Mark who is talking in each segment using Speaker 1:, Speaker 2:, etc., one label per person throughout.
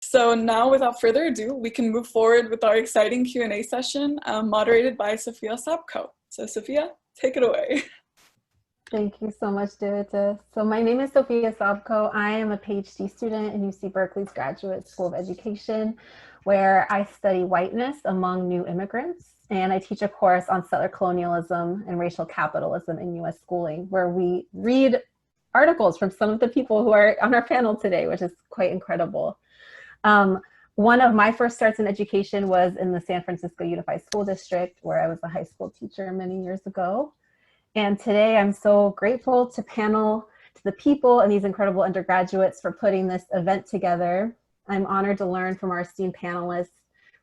Speaker 1: So now, without further ado, we can move forward with our exciting Q&A session moderated by Sophia Sapko. So Sophia, take it away.
Speaker 2: Thank you so much, Dirita. So my name is Sophia Sapko. I am a PhD student in UC Berkeley's Graduate School of Education, where I study whiteness among new immigrants. And I teach a course on settler colonialism and racial capitalism in US schooling, where we read articles from some of the people who are on our panel today, which is quite incredible. One of my first starts in education was in the San Francisco Unified School District, where I was a high school teacher many years ago. And today I'm so grateful to panel, to the people and these incredible undergraduates for putting this event together. I'm honored to learn from our esteemed panelists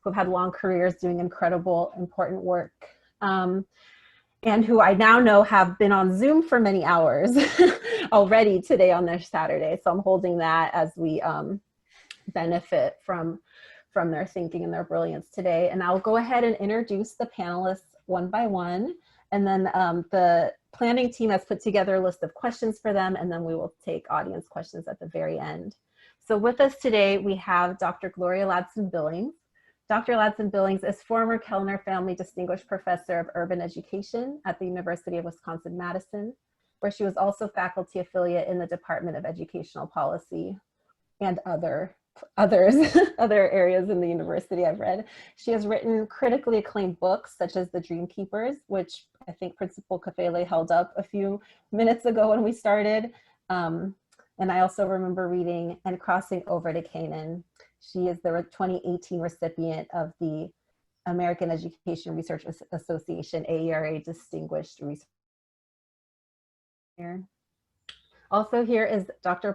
Speaker 2: who have had long careers doing incredible, important work, and who I now know have been on Zoom for many hours already today on their Saturday. So I'm holding that as we benefit from their thinking and their brilliance today. And I'll go ahead and introduce the panelists one by one. And then the planning team has put together a list of questions for them, and then we will take audience questions at the very end. So with us today, we have Dr. Gloria Ladson-Billings. Dr. Ladson-Billings is former Kellner Family Distinguished Professor of Urban Education at the University of Wisconsin-Madison, where she was also faculty affiliate in the Department of Educational Policy and other areas in the university I've read. She has written critically acclaimed books such as The Dream Keepers, which I think Principal Kafele held up a few minutes ago when we started. And I also remember reading And Crossing Over to Canaan. She is the 2018 recipient of the American Education Research Association, AERA Distinguished Research. Also here is Dr.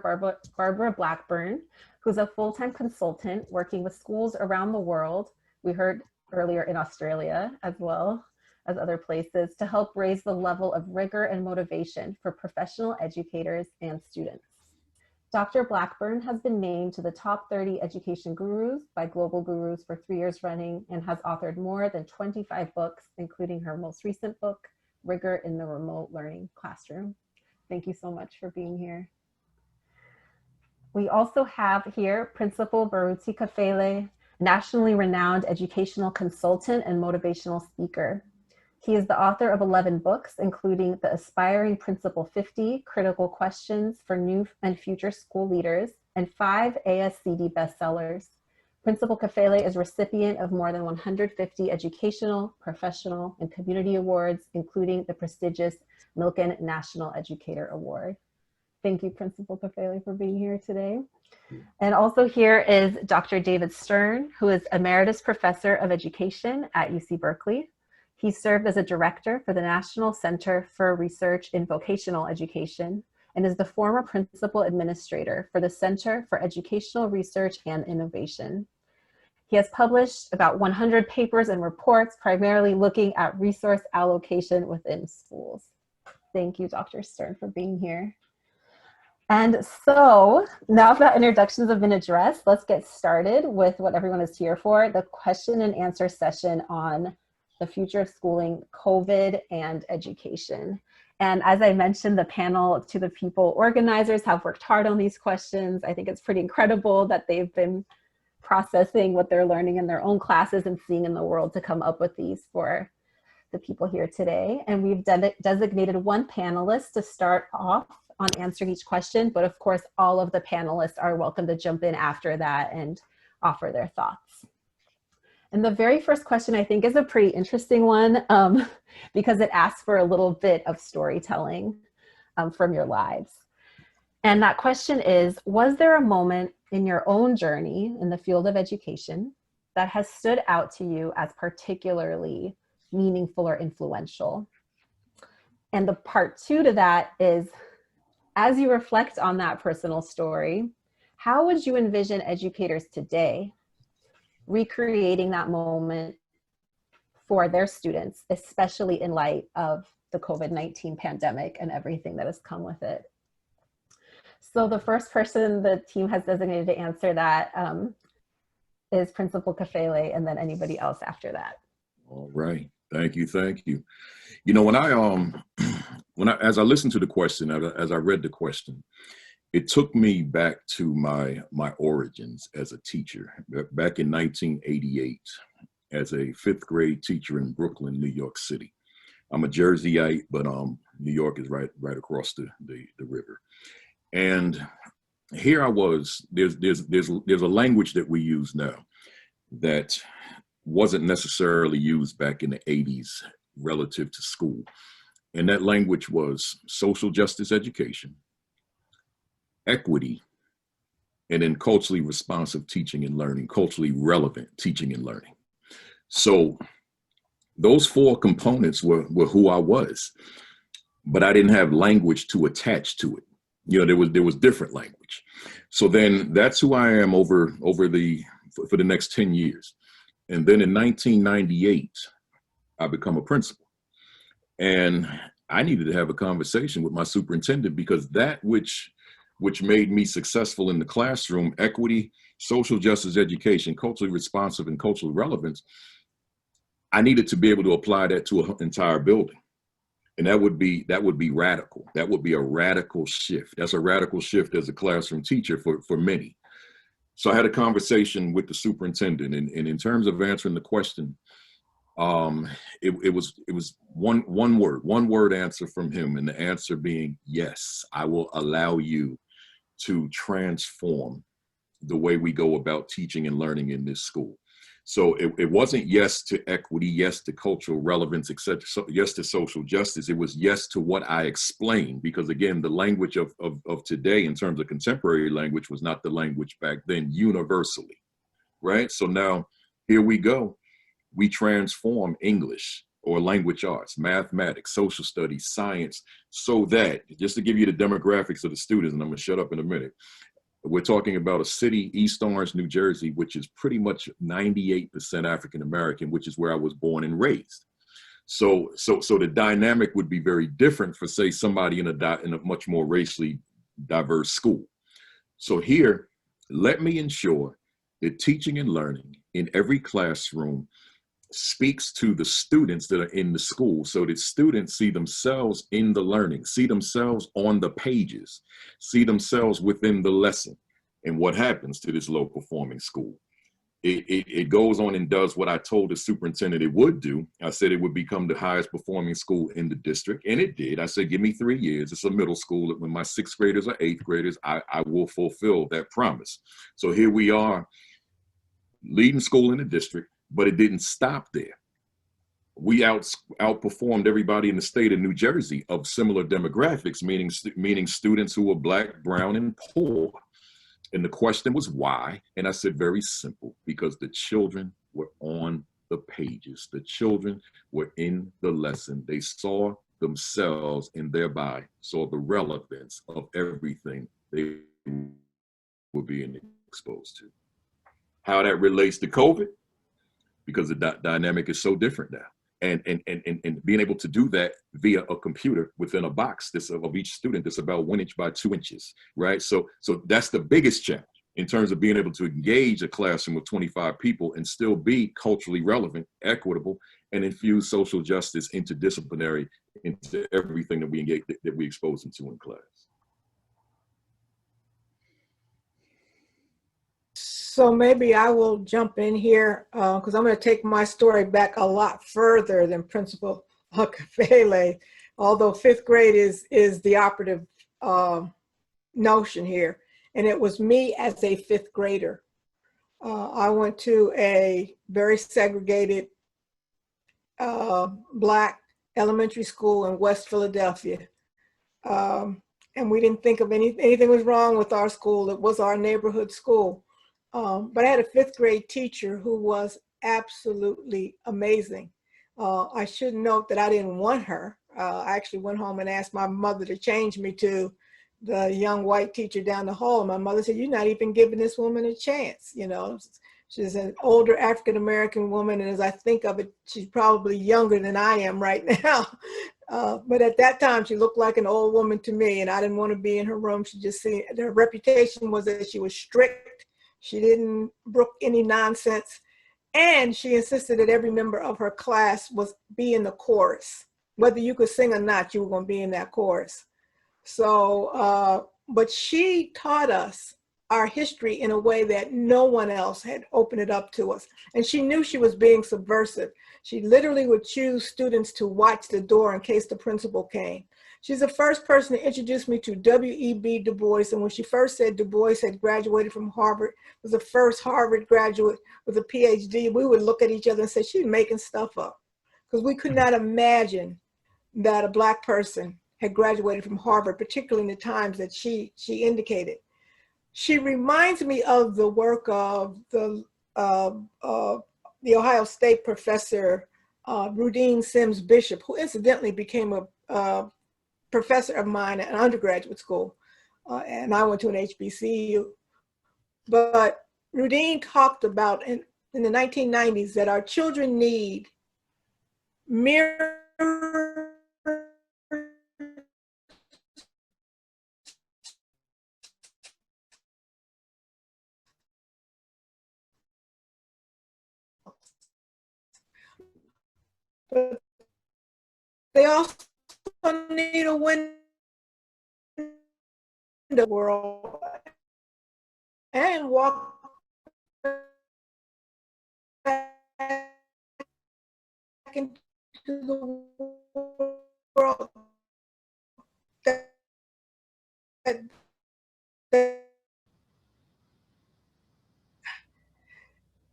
Speaker 2: Barbara Blackburn, who's a full-time consultant working with schools around the world. We heard earlier in Australia as well as other places to help raise the level of rigor and motivation for professional educators and students. Dr. Blackburn has been named to the top 30 education gurus by Global Gurus for 3 years running and has authored more than 25 books, including her most recent book, Rigor in the Remote Learning Classroom. Thank you so much for being here. We also have here Principal Baruti Kafele, nationally renowned educational consultant and motivational speaker. He is the author of 11 books, including The Aspiring Principal 50, Critical Questions for New and Future School Leaders, and 5 ASCD bestsellers. Principal Kafele is recipient of more than 150 educational, professional, and community awards, including the prestigious Milken National Educator Award. Thank you, Principal Kafele, for being here today. And also here is Dr. David Stern, who is Emeritus Professor of Education at UC Berkeley. He served as a director for the National Center for Research in Vocational Education and is the former Principal Administrator for the Center for Educational Research and Innovation. He has published about 100 papers and reports, primarily looking at resource allocation within schools. Thank you, Dr. Stern, for being here. And so now that introductions have been addressed, let's get started with what everyone is here for, the question and answer session on the future of schooling, COVID, and education. And as I mentioned, the panel to the people organizers have worked hard on these questions. I think it's pretty incredible that they've been processing what they're learning in their own classes and seeing in the world to come up with these for the people here today. And we've designated one panelist to start off on answering each question, but of course, all of the panelists are welcome to jump in after that and offer their thoughts. And the very first question, I think, is a pretty interesting one because it asks for a little bit of storytelling from your lives. And that question is, was there a moment in your own journey in the field of education that has stood out to you as particularly meaningful or influential? And the part two to that is, as you reflect on that personal story, how would you envision educators today recreating that moment for their students, especially in light of the COVID-19 pandemic and everything that has come with it? So the first person the team has designated to answer that is Principal Kafele, and then anybody else after that.
Speaker 3: All right, thank you, thank you. You know, as I listened to the question, as I read the question, it took me back to my origins as a teacher. Back in 1988, as a fifth grade teacher in Brooklyn, New York City. I'm a Jerseyite, but New York is right across the river. And here I was. There's a language that we use now that wasn't necessarily used back in the 80s relative to school. And that language was social justice education, equity, and then culturally responsive teaching and learning, culturally relevant teaching and learning. So those four components were who I was, but I didn't have language to attach to it. You know, there was different language. So then that's who I am for the next 10 years. And then in 1998, I become a principal. And I needed to have a conversation with my superintendent, because that which made me successful in the classroom, equity, social justice education, culturally responsive, and cultural relevance, I needed to be able to apply that to an entire building. And that would be radical. That would be a radical shift. That's a radical shift as a classroom teacher for many. So I had a conversation with the superintendent, and in terms of answering the question, it was one word answer from him, and the answer being, yes, I will allow you to transform the way we go about teaching and learning in this school. So it wasn't yes to equity, yes to cultural relevance, etc. So yes to social justice. It was yes to what I explained, because again, the language of today in terms of contemporary language was not the language back then universally, right? So now here we go. We transform English or language arts, mathematics, social studies, science, so that, just to give you the demographics of the students, and I'm gonna shut up in a minute, we're talking about a city, East Orange, New Jersey, which is pretty much 98% African-American, which is where I was born and raised. So the dynamic would be very different for, say, somebody in a much more racially diverse school. So here, let me ensure that teaching and learning in every classroom speaks to the students that are in the school, so that students see themselves in the learning, see themselves on the pages, see themselves within the lesson. And what happens to this low performing school? It goes on and does what I told the superintendent it would do. I said it would become the highest performing school in the district, and it did. I said, give me 3 years. It's a middle school. When my 6th graders or 8th graders, I will fulfill that promise. So here we are, leading school in the district. But it didn't stop there. We outperformed everybody in the state of New Jersey of similar demographics, meaning students who were Black, brown, and poor. And the question was why? And I said, very simple, because the children were on the pages. The children were in the lesson. They saw themselves and thereby saw the relevance of everything they were being exposed to. How that relates to COVID? Because the dynamic is so different now. And being able to do that via a computer within a box of each student that's about 1 inch by 2 inches, right? So that's the biggest challenge in terms of being able to engage a classroom with 25 people and still be culturally relevant, equitable, and infuse social justice interdisciplinary into everything that we engage, that we expose them to in class.
Speaker 4: So maybe I will jump in here because I'm going to take my story back a lot further than Principal Akafele, although 5th grade is the operative notion here. And it was me as a 5th grader. I went to a very segregated Black elementary school in West Philadelphia. And we didn't think of anything was wrong with our school. It was our neighborhood school. But I had a 5th grade teacher who was absolutely amazing. I should note that I didn't want her. I actually went home and asked my mother to change me to the young white teacher down the hall. My mother said, "You're not even giving this woman a chance." You know, she's an older African-American woman. And as I think of it, she's probably younger than I am right now. But at that time, she looked like an old woman to me, and I didn't want to be in her room. She just seemed, her reputation was that she was strict. She didn't brook any nonsense. And she insisted that every member of her class be in the chorus. Whether you could sing or not, you were going to be in that chorus. So but she taught us our history in a way that no one else had opened it up to us. And she knew she was being subversive. She literally would choose students to watch the door in case the principal came. She's the first person to introduce me to W.E.B. Du Bois. And when she first said Du Bois had graduated from Harvard, was the first Harvard graduate with a PhD, we would look at each other and say, she's making stuff up. Because we could not imagine that a Black person had graduated from Harvard, particularly in the times that she indicated. She reminds me of the work of the Ohio State professor, Rudine Sims Bishop, who incidentally became a professor of mine at an undergraduate school, and I went to an HBCU. But Rudine talked about in the 1990s that our children need mirror but they also need a window world and walk back into the world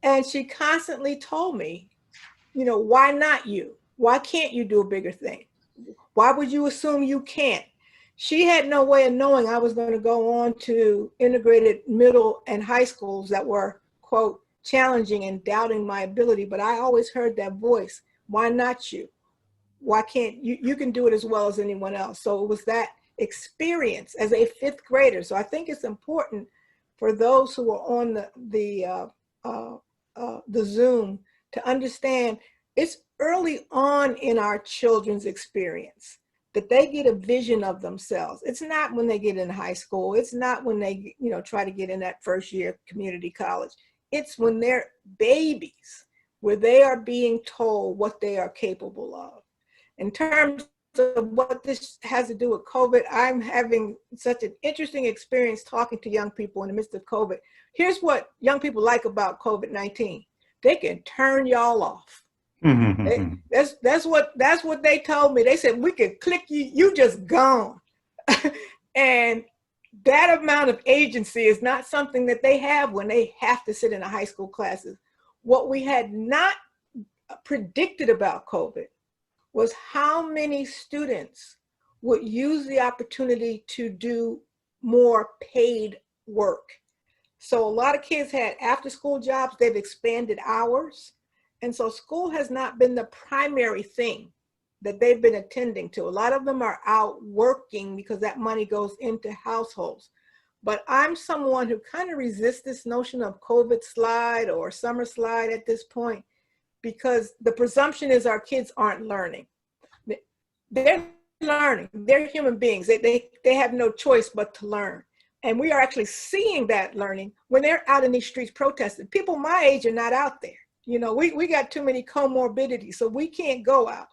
Speaker 4: and she constantly told me, you know, why not you? Why can't you do a bigger thing? Why would you assume you can't? She had no way of knowing I was going to go on to integrated middle and high schools that were, quote, challenging and doubting my ability. But I always heard that voice, why not you? Why can't you? You can do it as well as anyone else. So it was that experience as a fifth grader. So I think it's important for those who are on the Zoom to understand it's early on in our children's experience that they get a vision of themselves. It's not when they get in high school. It's not when they, you know, try to get in that first year of community college. It's when they're babies, where they are being told what they are capable of. In terms of what this has to do with COVID, I'm having such an interesting experience talking to young people in the midst of COVID. Here's what young people like about COVID-19. They can turn y'all off. That's what they told me. They said, we could click you, you just gone. And that amount of agency is not something that they have when they have to sit in a high school classes. What we had not predicted about COVID was how many students would use the opportunity to do more paid work. So a lot of kids had after school jobs, they've expanded hours. And so school has not been the primary thing that they've been attending to. A lot of them are out working because that money goes into households. But I'm someone who kind of resists this notion of COVID slide or summer slide at this point, because the presumption is our kids aren't learning. They're learning, they're human beings. They have no choice but to learn. And we are actually seeing that learning when they're out in these streets protesting. People my age are not out there. You know, we got too many comorbidities, so we can't go out.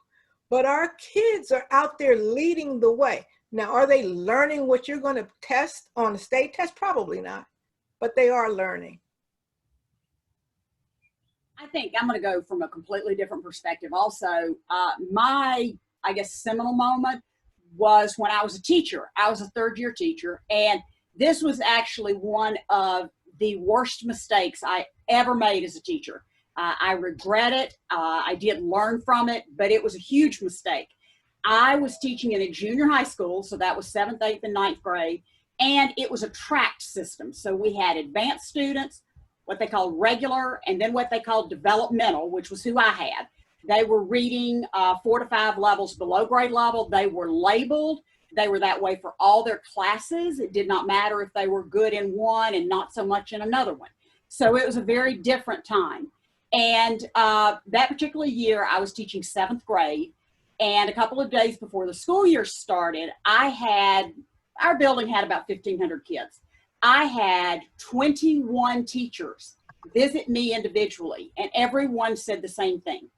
Speaker 4: But our kids are out there leading the way. Now, are they learning what you're going to test on the state test? Probably not, but they are learning.
Speaker 5: I think I'm going to go from a completely different perspective. Also, my, I guess, seminal moment was when I was a teacher. I was a third-year teacher, and this was actually one of the worst mistakes I ever made as a teacher. I regret it. I did learn from it, but it was a huge mistake. I was teaching in a junior high school, so that was 7th, 8th, and 9th grade, and it was a tract system. So we had advanced students, what they called regular, and then what they called developmental, which was who I had. They were reading 4 to 5 levels below grade level. They were labeled. They were that way for all their classes. It did not matter if they were good in one and not so much in another one. So it was a very different time. And that particular year, I was teaching 7th grade. And a couple of days before the school year started, our building had about 1,500 kids. I had 21 teachers visit me individually, and everyone said the same thing.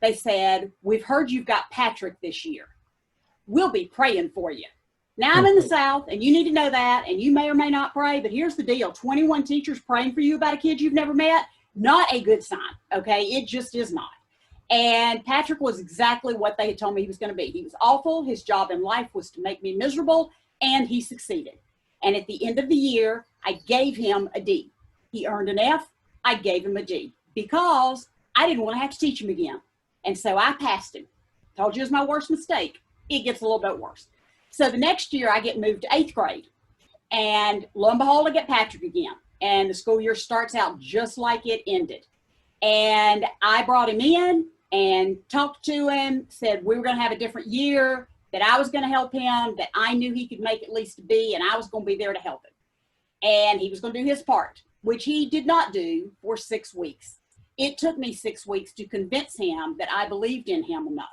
Speaker 5: They said, we've heard you've got Patrick this year. We'll be praying for you. Now I'm in the South, and you need to know that, and you may or may not pray, but here's the deal. 21 teachers praying for you about a kid you've never met, not a good sign, okay? It just is not. And Patrick was exactly what they had told me he was going to be. He was awful. His job in life was to make me miserable, and he succeeded. And at the end of the year, I gave him a D. He earned an F. I gave him a D because I didn't want to have to teach him again. And so I passed him. Told you it was my worst mistake. It gets a little bit worse. So the next year I get moved to 8th grade, and lo and behold, I get Patrick again. And the school year starts out just like it ended. And I brought him in and talked to him, said we were going to have a different year, that I was going to help him, that I knew he could make at least a B, and I was going to be there to help him. And he was going to do his part, which he did not do for 6 weeks. It took me 6 weeks to convince him that I believed in him enough.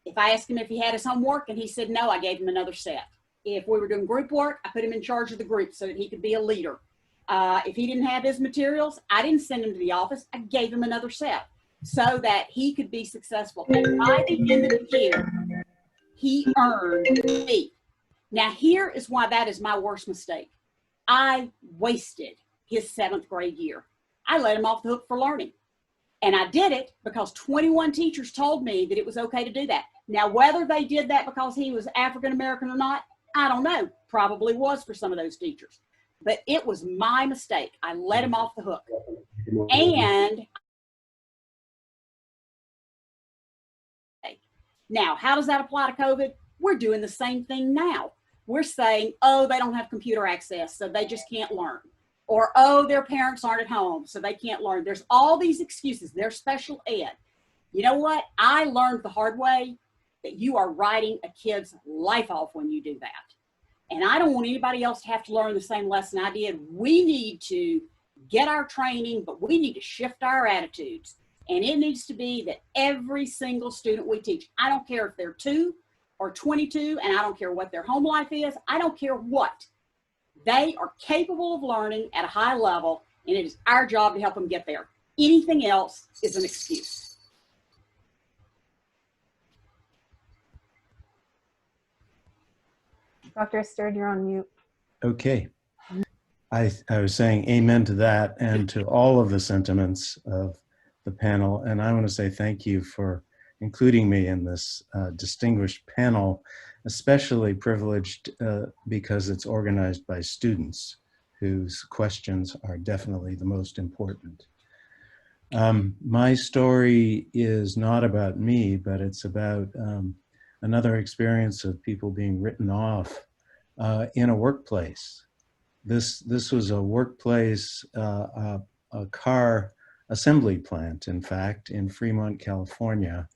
Speaker 5: If I asked him if he had his homework and he said no, I gave him another set. If we were doing group work, I put him in charge of the group so that he could be a leader. If he didn't have his materials, I didn't send him to the office. I gave him another set so that he could be successful. And by the end of the year, he earned me. Now, here is why that is my worst mistake. I wasted his 7th grade year. I let him off the hook for learning. And I did it because 21 teachers told me that it was okay to do that. Now, whether they did that because he was African-American or not, I don't know. Probably was for some of those teachers. But it was my mistake. I let him off the hook. And now, how does that apply to COVID? We're doing the same thing now. We're saying, oh, they don't have computer access, so they just can't learn. Or, oh, their parents aren't at home, so they can't learn. There's all these excuses. They're special ed. You know what? I learned the hard way that you are writing a kid's life off when you do that. And I don't want anybody else to have to learn the same lesson I did. We need to get our training, but we need to shift our attitudes. And it needs to be that every single student we teach, I don't care if they're 2 or 22, and I don't care what their home life is, I don't care what. They are capable of learning at a high level, and it is our job to help them get there. Anything else is an excuse.
Speaker 2: Dr. Stern, you're on mute.
Speaker 6: Okay. I was saying amen to that and to all of the sentiments of the panel. And I want to say thank you for including me in this distinguished panel, especially privileged because it's organized by students whose questions are definitely the most important. My story is not about me, but it's about another experience of people being written off in a workplace. This was a workplace, a car assembly plant, in fact, in Fremont, California,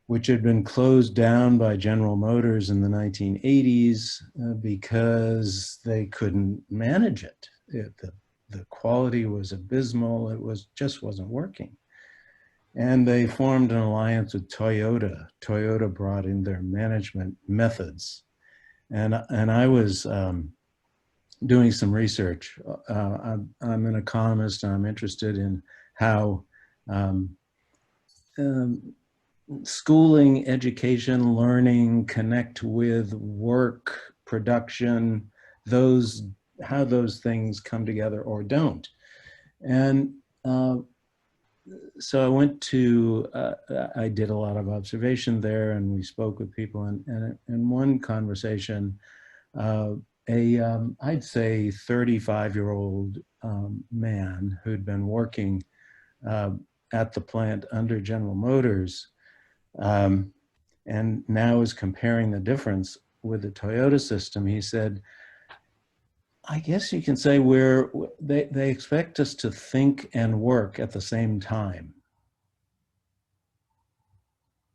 Speaker 6: which had been closed down by General Motors in the 1980s because they couldn't manage it. The quality was abysmal. It just wasn't working. And they formed an alliance with Toyota. Toyota brought in their management methods. And I was doing some research. I'm an economist, and I'm interested in how schooling, education, learning connect with work, production, how those things come together or don't. And so I went to, I did a lot of observation there, and we spoke with people, and in one conversation, I'd say 35-year-old man who'd been working at the plant under General Motors and now is comparing the difference with the Toyota system. He said, I guess you can say they expect us to think and work at the same time.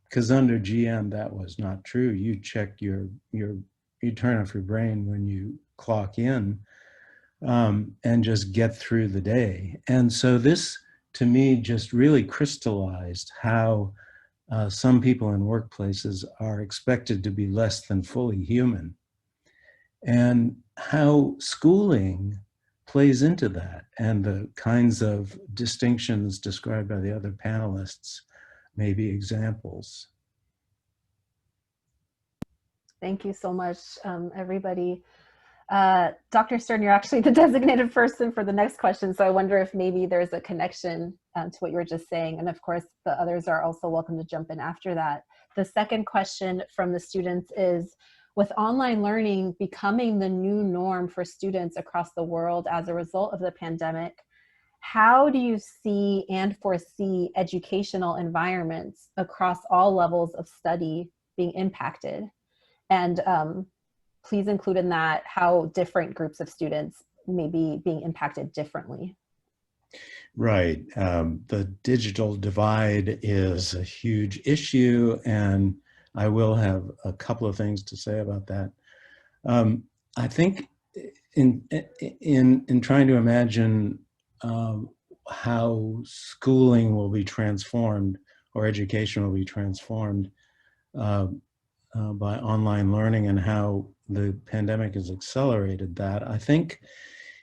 Speaker 6: Because under GM, that was not true. You check you turn off your brain when you clock in and just get through the day. And so this, to me, just really crystallized how some people in workplaces are expected to be less than fully human, and how schooling plays into that, and the kinds of distinctions described by the other panelists may be examples.
Speaker 2: Thank you so much, everybody. Dr. Stern, you're actually the designated person for the next question, so I wonder if maybe there's a connection to what you were just saying. And of course, the others are also welcome to jump in after that. The second question from the students is, with online learning becoming the new norm for students across the world as a result of the pandemic, how do you see and foresee educational environments across all levels of study being impacted? And please include in that how different groups of students may be being impacted differently.
Speaker 6: Right. The digital divide is a huge issue, and I will have a couple of things to say about that. I think in trying to imagine how schooling will be transformed or education will be transformed by online learning and how the pandemic has accelerated that, I think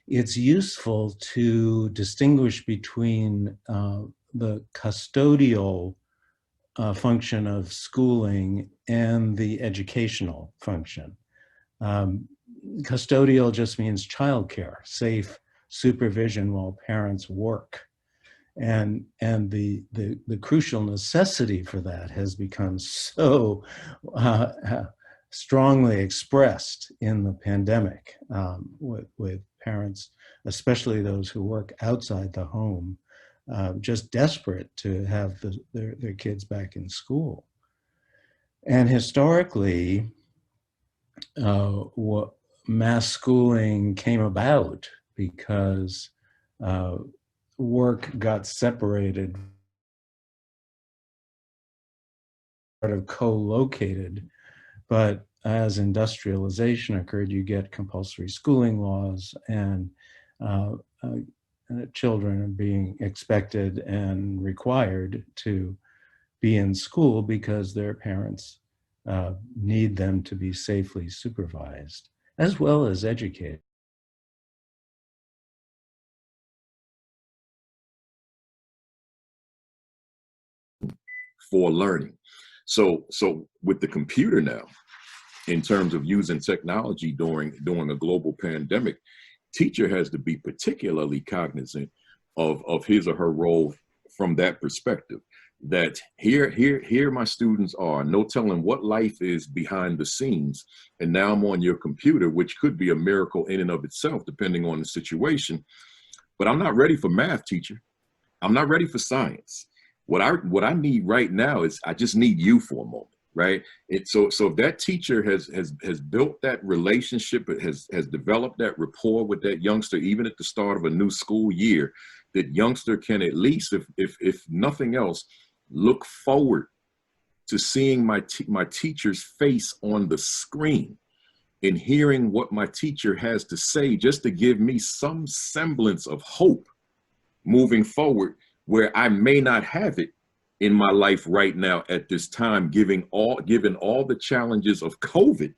Speaker 6: it's useful to distinguish between the custodial function of schooling and the educational function. Custodial just means childcare, safe supervision while parents work. And the crucial necessity for that has become so strongly expressed in the pandemic with parents, especially those who work outside the home, just desperate to have their kids back in school. And historically, what mass schooling came about because work got separated, sort of co-located, but as industrialization occurred, you get compulsory schooling laws, and children are being expected and required to be in school because their parents need them to be safely supervised, as well as educated.
Speaker 3: For learning. So with the computer now, in terms of using technology during a global pandemic, teacher has to be particularly cognizant of his or her role from that perspective. That here my students are, no telling what life is behind the scenes, and now I'm on your computer, which could be a miracle in and of itself, depending on the situation. But I'm not ready for math, teacher. I'm not ready for science. What I need right now is I just need you for a moment, right? So if that teacher has built that relationship, has developed that rapport with that youngster, even at the start of a new school year, that youngster can at least, if nothing else, look forward to seeing my teacher's face on the screen and hearing what my teacher has to say, just to give me some semblance of hope moving forward, where I may not have it in my life right now at this time, given all the challenges of COVID,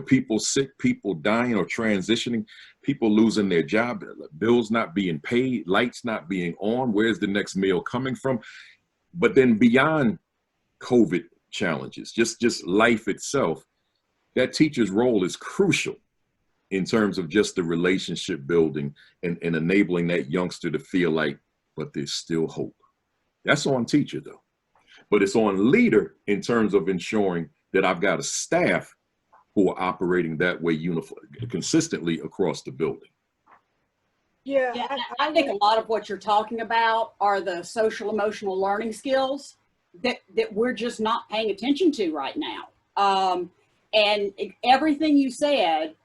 Speaker 3: people sick, people dying or transitioning, people losing their job, bills not being paid, lights not being on, where's the next meal coming from? But then beyond COVID challenges, just life itself, that teacher's role is crucial in terms of just the relationship building and enabling that youngster to feel like, but there's still hope. That's on teacher though. But it's on leader in terms of ensuring that I've got a staff who are operating that way consistently across the building.
Speaker 5: Yeah, I think a lot of what you're talking about are the social emotional learning skills that we're just not paying attention to right now. And everything you said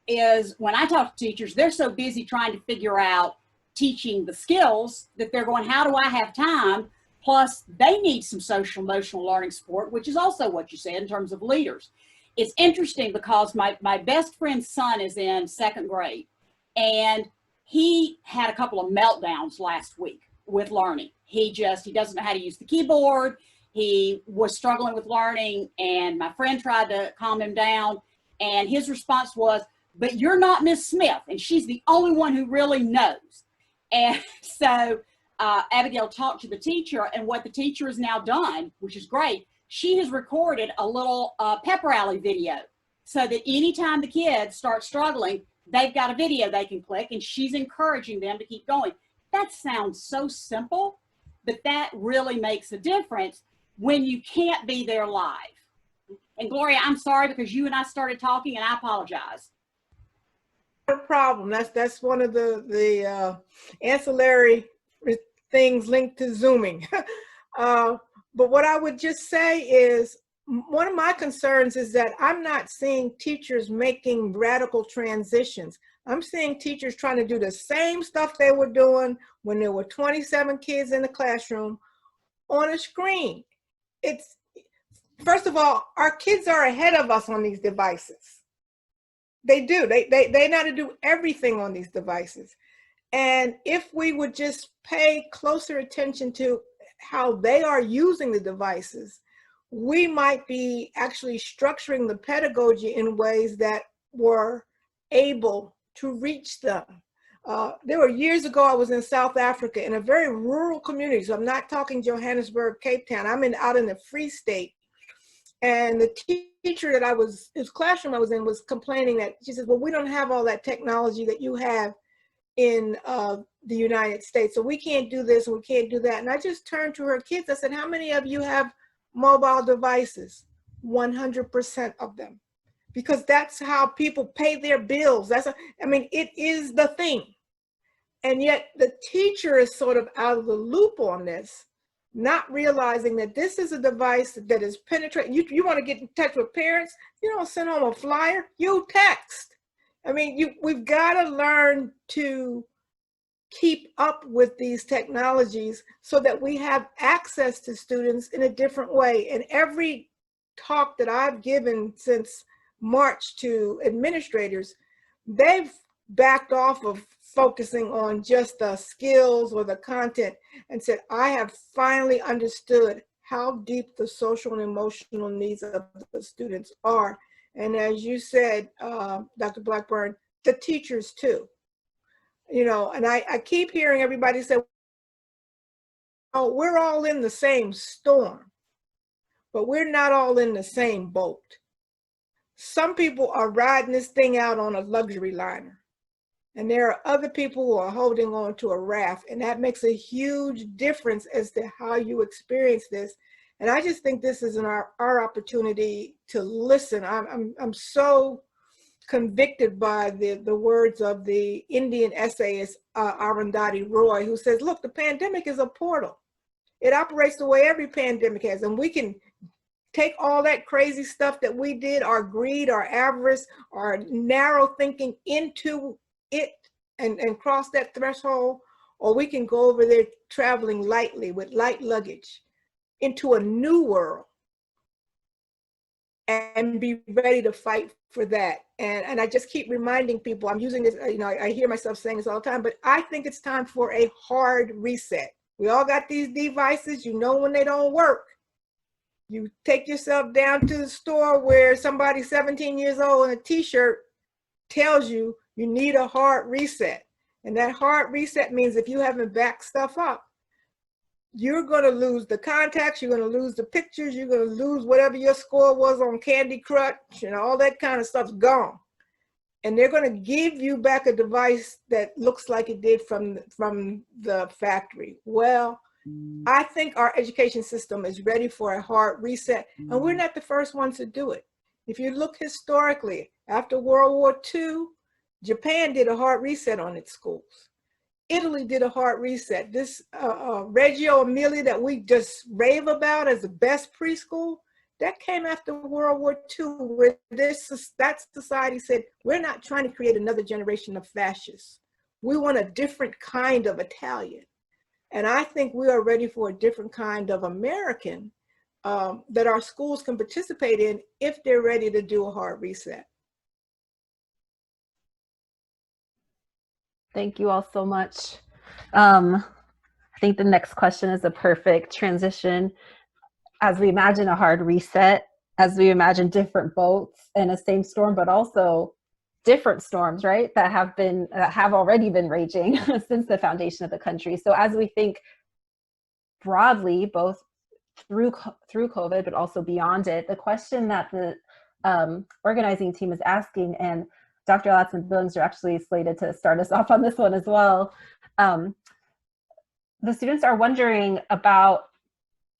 Speaker 5: is, when I talk to teachers, they're so busy trying to figure out teaching the skills that they're going, how do I have time? Plus they need some social emotional learning support, which is also what you said in terms of leaders. It's interesting because my best friend's son is in 2nd grade, and he had a couple of meltdowns last week with learning. He doesn't know how to use the keyboard. He was struggling with learning, and my friend tried to calm him down, and his response was, but you're not Miss Smith, and she's the only one who really knows. And so Abigail talked to the teacher, and what the teacher has now done, which is great, she has recorded a little pep rally video so that anytime the kids start struggling, they've got a video they can click, and she's encouraging them to keep going. That sounds so simple, but that really makes a difference when you can't be there live. And Gloria, I'm sorry because you and I started talking, and I apologize.
Speaker 4: No problem. That's one of the ancillary things linked to Zooming. But what I would just say is, one of my concerns is that I'm not seeing teachers making radical transitions. I'm seeing teachers trying to do the same stuff they were doing when there were 27 kids in the classroom on a screen. It's, first of all, our kids are ahead of us on these devices. They do. They know how to do everything on these devices. And if we would just pay closer attention to how they are using the devices, we might be actually structuring the pedagogy in ways that were able to reach them. There were years ago, I was in South Africa in a very rural community. So I'm not talking Johannesburg, Cape Town. I'm out in the Free State. And the teacher that whose classroom I was in was complaining that, she said, well, we don't have all that technology that you have in the United States. So we can't do this and we can't do that. And I just turned to her kids. I said, how many of you have mobile devices? 100% of them. Because that's how people pay their bills. I mean, it is the thing. And yet the teacher is sort of out of the loop on this, not realizing that this is a device that is penetrating. You want to get in touch with parents, you don't send home a flyer, you text. I mean, we've got to learn to keep up with these technologies so that we have access to students in a different way. And every talk that I've given since March to administrators, they've backed off of focusing on just the skills or the content and said, I have finally understood how deep the social and emotional needs of the students are. And as you said, Dr. Blackburn, the teachers too. You know, and I keep hearing everybody say, oh, we're all in the same storm, but we're not all in the same boat. Some people are riding this thing out on a luxury liner, and there are other people who are holding on to a raft, and that makes a huge difference as to how you experience this. And I just think this is our opportunity to listen. I'm so convicted by the words of the Indian essayist Arundhati Roy, who says, look, the pandemic is a portal. It operates the way every pandemic has, and we can take all that crazy stuff that we did, our greed, our avarice, our narrow thinking into it and cross that threshold, or we can go over there traveling lightly with light luggage into a new world and be ready to fight for that. And I just keep reminding people, I'm using this, you know, I hear myself saying this all the time, but I think it's time for a hard reset. We all got these devices, you know when they don't work. You take yourself down to the store where somebody 17 years old in a t-shirt tells you you need a hard reset. And that hard reset means if you haven't backed stuff up, you're going to lose the contacts, you're going to lose the pictures, you're going to lose whatever your score was on Candy Crush, and all that kind of stuff's gone. And they're going to give you back a device that looks like it did from the factory. Well, I think our education system is ready for a hard reset, and we're not the first ones to do it. If you look historically, after World War II, Japan did a hard reset on its schools. Italy did a hard reset. This Reggio Emilia that we just rave about as the best preschool, that came after World War II, where that society said, we're not trying to create another generation of fascists. We want a different kind of Italian. And I think we are ready for a different kind of American that our schools can participate in if they're ready to do a hard reset.
Speaker 2: Thank you all so much. I think the next question is a perfect transition. As we imagine a hard reset, as we imagine different boats in a same storm, but also different storms, right, that have already been raging since the foundation of the country. So as we think broadly, both through COVID, but also beyond it. The question that the organizing team is asking, and Dr. Latson-Billings are actually slated to start us off on this one as well. The students are wondering about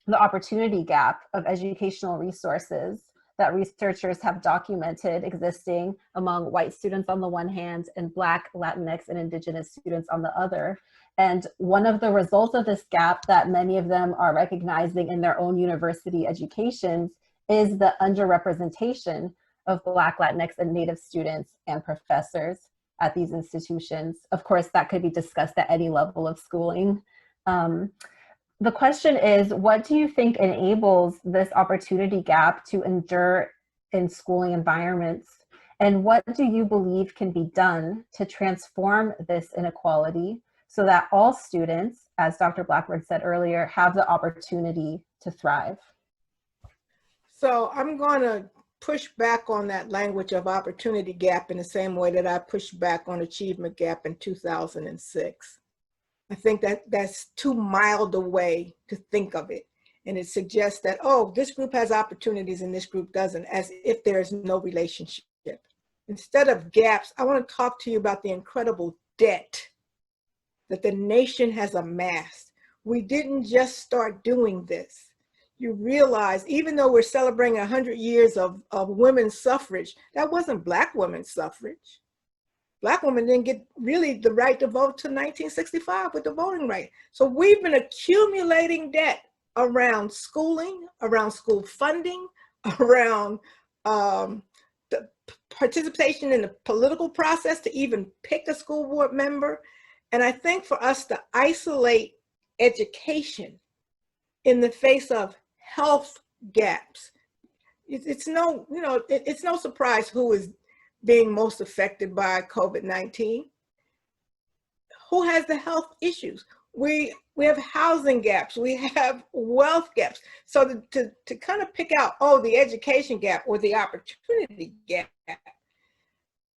Speaker 2: the opportunity gap of educational resources that researchers have documented existing among white students on the one hand and Black, Latinx, and Indigenous students on the other. And one of the results of this gap that many of them are recognizing in their own university educations is the underrepresentation of Black, Latinx, and Native students and professors at these institutions. Of course, that could be discussed at any level of schooling. The question is, what do you think enables this opportunity gap to endure in schooling environments? And what do you believe can be done to transform this inequality so that all students, as Dr. Blackburn said earlier, have the opportunity to thrive?
Speaker 4: So I'm going to push back on that language of opportunity gap in the same way that I pushed back on achievement gap in 2006. I think that that's too mild a way to think of it. And it suggests that, oh, this group has opportunities and this group doesn't, as if there is no relationship. Instead of gaps, I want to talk to you about the incredible debt that the nation has amassed. We didn't just start doing this. You realize, even though we're celebrating 100 years of women's suffrage, that wasn't Black women's suffrage. Black women didn't get really the right to vote till 1965 with the voting right. So we've been accumulating debt around schooling, around school funding, around the participation in the political process to even pick a school board member. And I think for us to isolate education in the face of health gaps, it's no surprise who is being most affected by COVID-19. Who has the health issues? We have housing gaps, we have wealth gaps. So to kind of pick out, oh, the education gap or the opportunity gap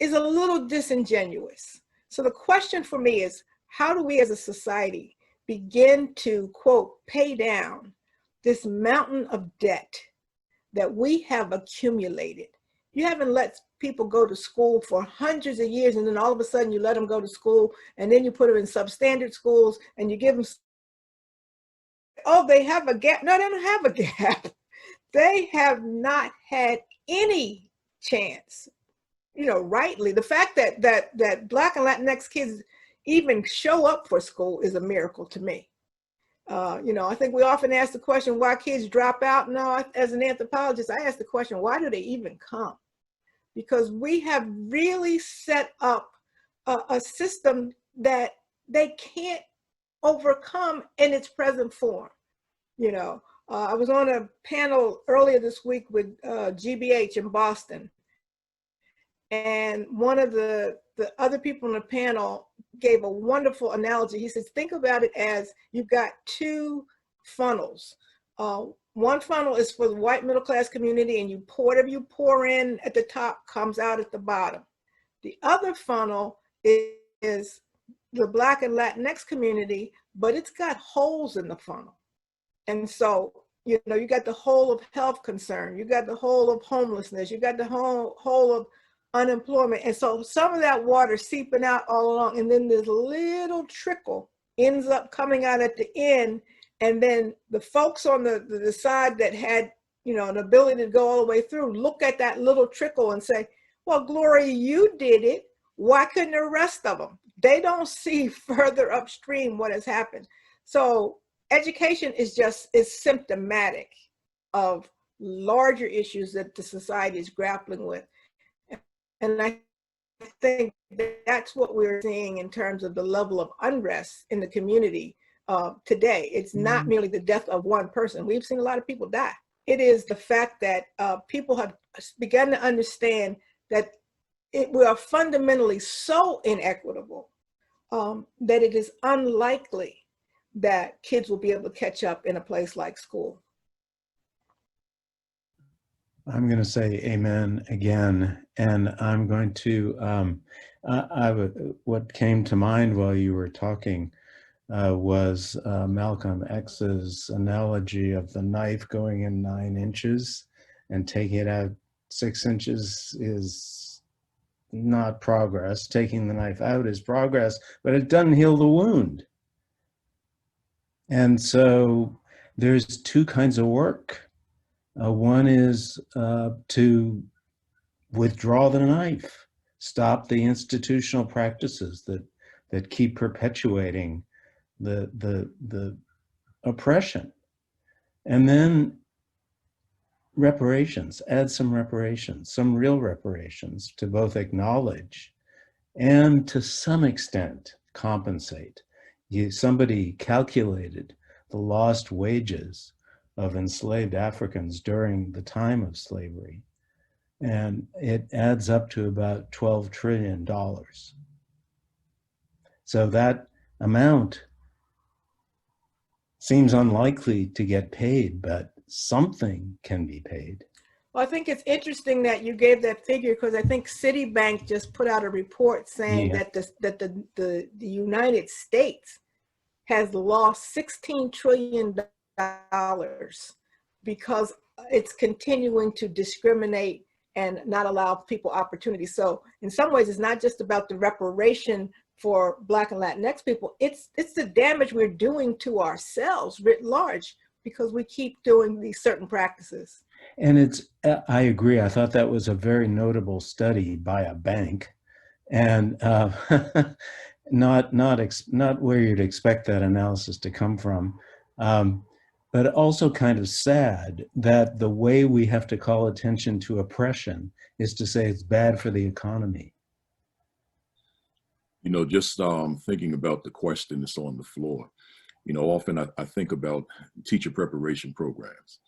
Speaker 4: is a little disingenuous. So the question for me is, how do we as a society begin to, quote, pay down this mountain of debt that we have accumulated? You haven't let people go to school for hundreds of years, and then all of a sudden you let them go to school, and then you put them in substandard schools, and you give them, oh, they have a gap. No, they don't have a gap. They have not had any chance, rightly. The fact that Black and Latinx kids even show up for school is a miracle to me. I think we often ask the question, why kids drop out? No, as an anthropologist, I ask the question, why do they even come? Because we have really set up a system that they can't overcome in its present form. I was on a panel earlier this week with GBH in Boston. And one of the other people on the panel gave a wonderful analogy. He says, think about it as you've got two funnels. One funnel is for the white middle class community, and whatever you pour in at the top comes out at the bottom. The other funnel is the Black and Latinx community, but it's got holes in the funnel. And so, you got the hole of health concern, you got the hole of homelessness, you got the hole of unemployment. And so some of that water seeping out all along, and then this little trickle ends up coming out at the end. And then the folks on the side that had, an ability to go all the way through, look at that little trickle and say, well, Gloria, you did it. Why couldn't the rest of them? They don't see further upstream what has happened. So education is symptomatic of larger issues that the society is grappling with. And I think that's what we're seeing in terms of the level of unrest in the community today. It's not merely the death of one person. We've seen a lot of people die. It is the fact that people have begun to understand that we are fundamentally so inequitable that it is unlikely that kids will be able to catch up in a place like school.
Speaker 6: I'm going to say amen again, and I'm going to, what came to mind while you were talking was Malcolm X's analogy of the knife going in 9 inches and taking it out 6 inches is not progress. Taking the knife out is progress, but it doesn't heal the wound. And so there's 2 kinds of work. One is to withdraw the knife, stop the institutional practices that keep perpetuating the oppression. And then reparations, add some reparations, some real reparations to both acknowledge and to some extent compensate. Somebody calculated the lost wages of enslaved Africans during the time of slavery, and it adds up to about $12 trillion. So that amount seems unlikely to get paid, but something can be paid.
Speaker 4: Well, I think it's interesting that you gave that figure, because I think Citibank just put out a report saying that the United States has lost $16 trillion because it's continuing to discriminate and not allow people opportunities. So in some ways, it's not just about the reparation for Black and Latinx people, it's the damage we're doing to ourselves writ large because we keep doing these certain practices.
Speaker 6: And I agree. I thought that was a very notable study by a bank, and not where you'd expect that analysis to come from, but also kind of sad that the way we have to call attention to oppression is to say it's bad for the economy.
Speaker 3: You know, just thinking about the question that's on the floor, you know, often I think about teacher preparation programs,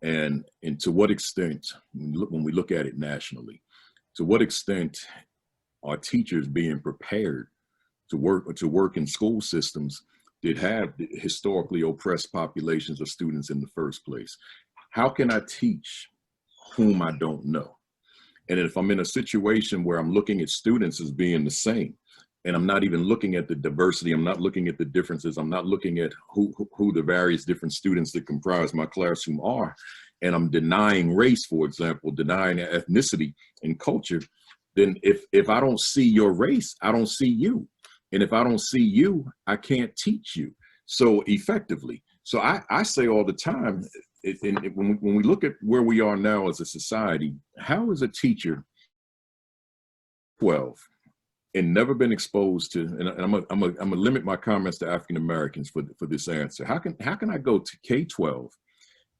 Speaker 3: and to what extent, when we look at it nationally, to what extent are teachers being prepared to work in school systems that have historically oppressed populations of students in the first place? How can I teach whom I don't know? And if I'm in a situation where I'm looking at students as being the same, and I'm not even looking at the diversity, I'm not looking at the differences, I'm not looking at who the various different students that comprise my classroom are, and I'm denying race, for example, denying ethnicity and culture, then if I don't see your race, I don't see you. And if I don't see you, I can't teach you. So effectively, so I say all the time, when we look at where we are now as a society, how is a teacher 12 and never been exposed to, and I'm gonna limit my comments to African Americans for this answer. How can I go to K-12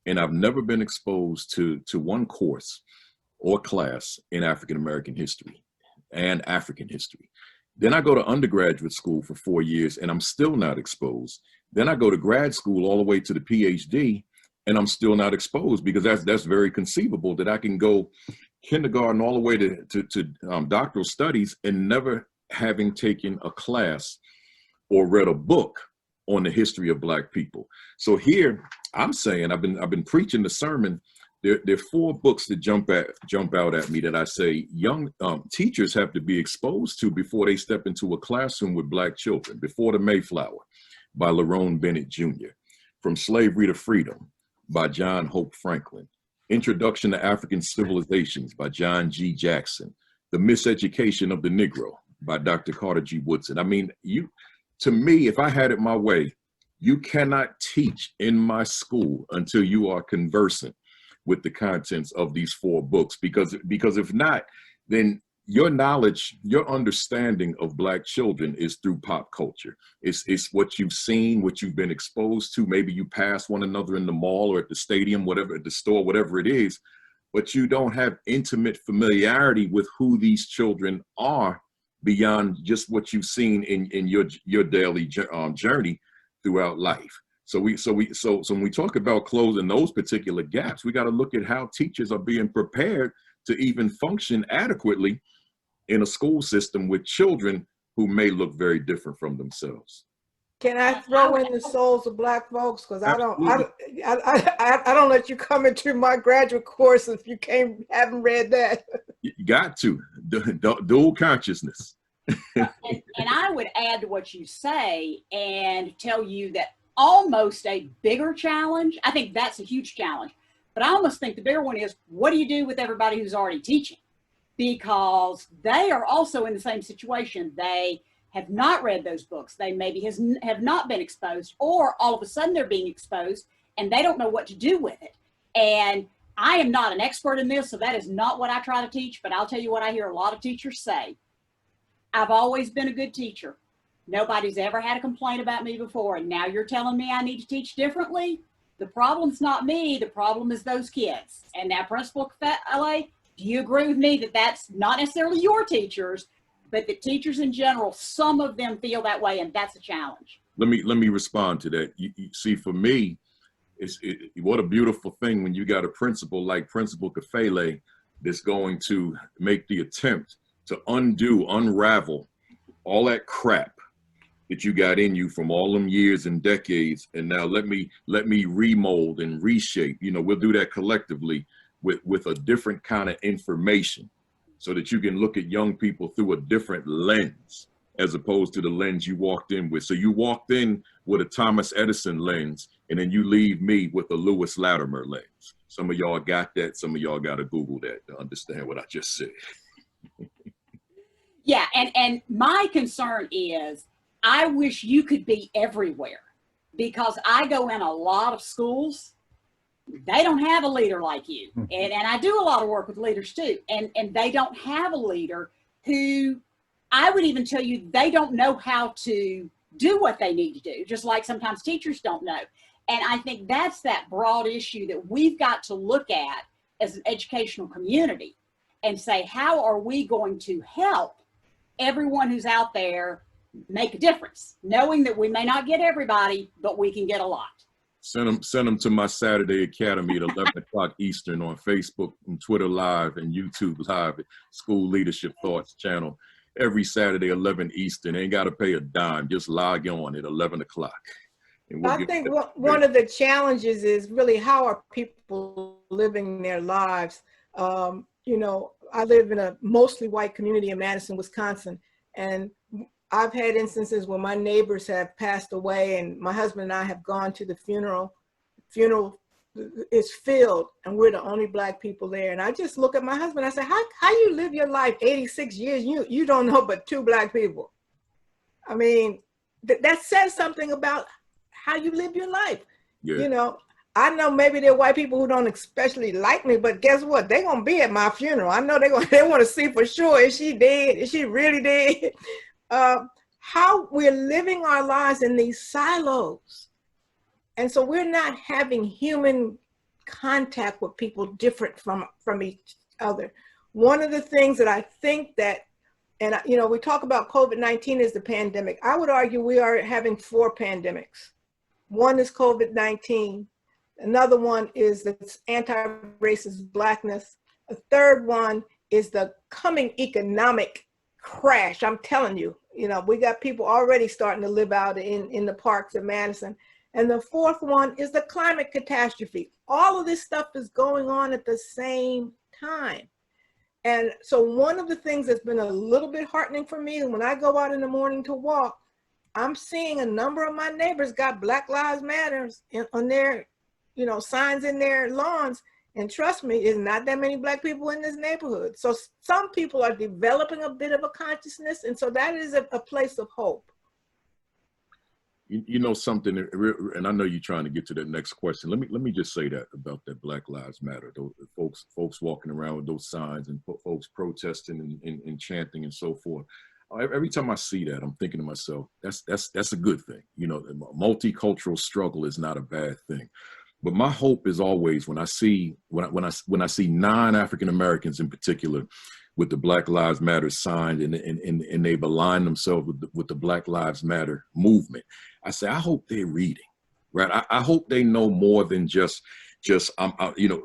Speaker 3: and I've never been exposed to one course or class in African American history and African history? Then I go to undergraduate school for 4 years and I'm still not exposed. Then I go to grad school all the way to the PhD and I'm still not exposed, because that's very conceivable that I can go kindergarten all the way to doctoral studies and never having taken a class or read a book on the history of Black people. So here I'm saying, I've been preaching the sermon. There are 4 books that jump out at me that I say young teachers have to be exposed to before they step into a classroom with Black children. Before the Mayflower by Lerone Bennett Jr., From Slavery to Freedom by John Hope Franklin, Introduction to African Civilizations by John G. Jackson, The Miseducation of the Negro by Dr. Carter G. Woodson. I mean, to me, if I had it my way, you cannot teach in my school until you are conversant with the contents of these 4 books, because if not, then your knowledge, your understanding of Black children is through pop culture. It's what you've seen, what you've been exposed to. Maybe you pass one another in the mall or at the stadium, whatever, at the store, whatever it is, but you don't have intimate familiarity with who these children are beyond just what you've seen in your daily journey throughout life. So when we talk about closing those particular gaps, we got to look at how teachers are being prepared to even function adequately in a school system with children who may look very different from themselves.
Speaker 4: Can I throw in the souls of Black folks? Because I don't let you come into my graduate course if you haven't read that.
Speaker 3: You got to dual consciousness.
Speaker 5: And I would add to what you say and tell you that almost a bigger challenge, I think that's a huge challenge, but I almost think the bigger one is, what do you do with everybody who's already teaching? Because they are also in the same situation. They have not read those books. They maybe have not been exposed, or all of a sudden they're being exposed and they don't know what to do with it. And I am not an expert in this, so that is not what I try to teach, but I'll tell you what I hear a lot of teachers say. I've always been a good teacher. Nobody's ever had a complaint about me before, and now you're telling me I need to teach differently? The problem's not me, the problem is those kids. And now, Principal LA, do you agree with me that that's not necessarily your teachers, but the teachers in general, some of them feel that way, and that's a challenge?
Speaker 3: Let me respond to that. You see, for me, what a beautiful thing when you got a principal like Principal Kafele that's going to make the attempt to unravel all that crap that you got in you from all them years and decades, and now let me remold and reshape. You know, we'll do that collectively with a different kind of information, so that you can look at young people through a different lens, as opposed to the lens you walked in with. So you walked in with a Thomas Edison lens, and then you leave me with a Lewis Latimer lens. Some of y'all got that, some of y'all got to Google that to understand what I just said.
Speaker 5: Yeah, and my concern is, I wish you could be everywhere, because I go in a lot of schools, they don't have a leader like you. And I do a lot of work with leaders too. And they don't have a leader who, I would even tell you, they don't know how to do what they need to do, just like sometimes teachers don't know. And I think that's that broad issue that we've got to look at as an educational community and say, how are we going to help everyone who's out there make a difference, knowing that we may not get everybody, but we can get a lot.
Speaker 3: Send them to my Saturday Academy at 11 o'clock Eastern on Facebook and Twitter Live and YouTube Live at School Leadership Thoughts channel. Every Saturday, 11 Eastern. Ain't got to pay a dime. Just log on at 11 o'clock.
Speaker 4: I think one of the challenges is really, how are people living their lives? You know, I live in a mostly white community in Madison, Wisconsin, and I've had instances where my neighbors have passed away, and my husband and I have gone to the funeral. Funeral is filled, and we're the only Black people there. And I just look at my husband, I say, how you live your life 86 years, you don't know but 2 Black people? I mean, that says something about how you live your life. Yeah. You know, I know maybe there are white people who don't especially like me, but guess what? They're going to be at my funeral. I know they want to see for sure, is she dead? Is she really dead? How we're living our lives in these silos. And so we're not having human contact with people different from each other. One of the things that I think that, and you know, we talk about COVID-19 as the pandemic. I would argue we are having 4 pandemics. One is COVID-19. Another one is the anti-racist Blackness. A third one is the coming economic crash. I'm telling you, you know, we got people already starting to live out in the parks of Madison. And the fourth one is the climate catastrophe. All of this stuff is going on at the same time. And so one of the things that's been a little bit heartening for me is when I go out in the morning to walk, I'm seeing a number of my neighbors got Black Lives Matter on their, you know, signs in their lawns. And trust me, there's not that many Black people in this neighborhood. So some people are developing a bit of a consciousness. And so that is a place of hope.
Speaker 3: You know something, and I know you're trying to get to that next question. Let me just say that about that Black Lives Matter. Those folks walking around with those signs and folks protesting and chanting and so forth. Every time I see that, I'm thinking to myself, that's a good thing. You know, multicultural struggle is not a bad thing. But my hope is always when I see non-African Americans in particular with the Black Lives Matter sign and they've aligned themselves with the Black Lives Matter movement. I say, I hope they're reading, right? I hope they know more than just you know,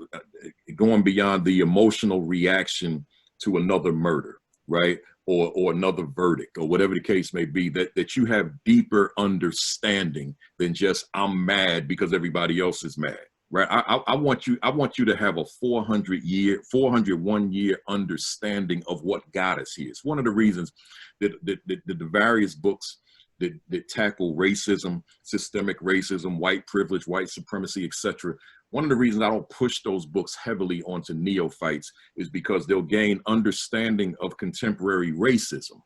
Speaker 3: going beyond the emotional reaction to another murder, right? Or another verdict, or whatever the case may be, that you have deeper understanding than just, I'm mad because everybody else is mad, right? I want you to have a 401 year understanding of what got us here. It's one of the reasons that the various books that tackle racism, systemic racism, white privilege, white supremacy, etc. One of the reasons I don't push those books heavily onto neophytes is because they'll gain understanding of contemporary racism,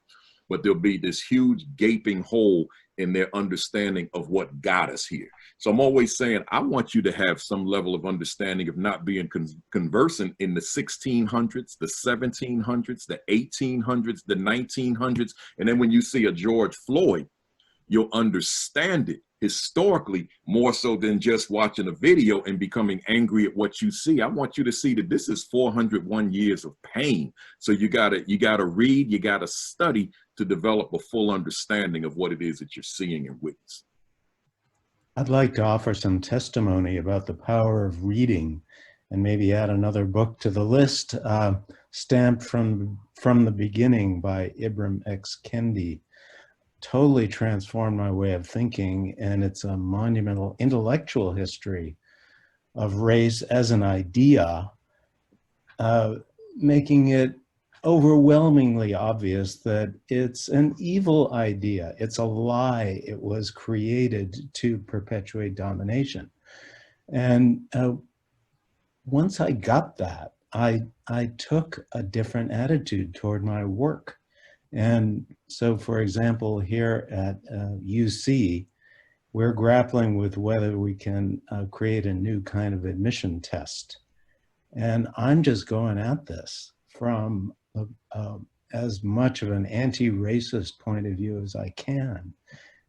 Speaker 3: but there'll be this huge gaping hole in their understanding of what got us here. So I'm always saying, I want you to have some level of understanding of not being conversant in the 1600s, the 1700s, the 1800s, the 1900s. And then when you see a George Floyd, you'll understand it historically more so than just watching a video and becoming angry at what you see. I want you to see that this is 401 years of pain. So you gotta read, you gotta study to develop a full understanding of what it is that you're seeing and witnessing.
Speaker 6: I'd like to offer some testimony about the power of reading and maybe add another book to the list, Stamped from the Beginning by Ibram X. Kendi. Totally transformed my way of thinking, and it's a monumental intellectual history of race as an idea, making it overwhelmingly obvious that it's an evil idea. It's a lie. It was created to perpetuate domination. And once I got that, I took a different attitude toward my work. And so, for example, here at UC, we're grappling with whether we can create a new kind of admission test. And I'm just going at this from as much of an anti-racist point of view as I can,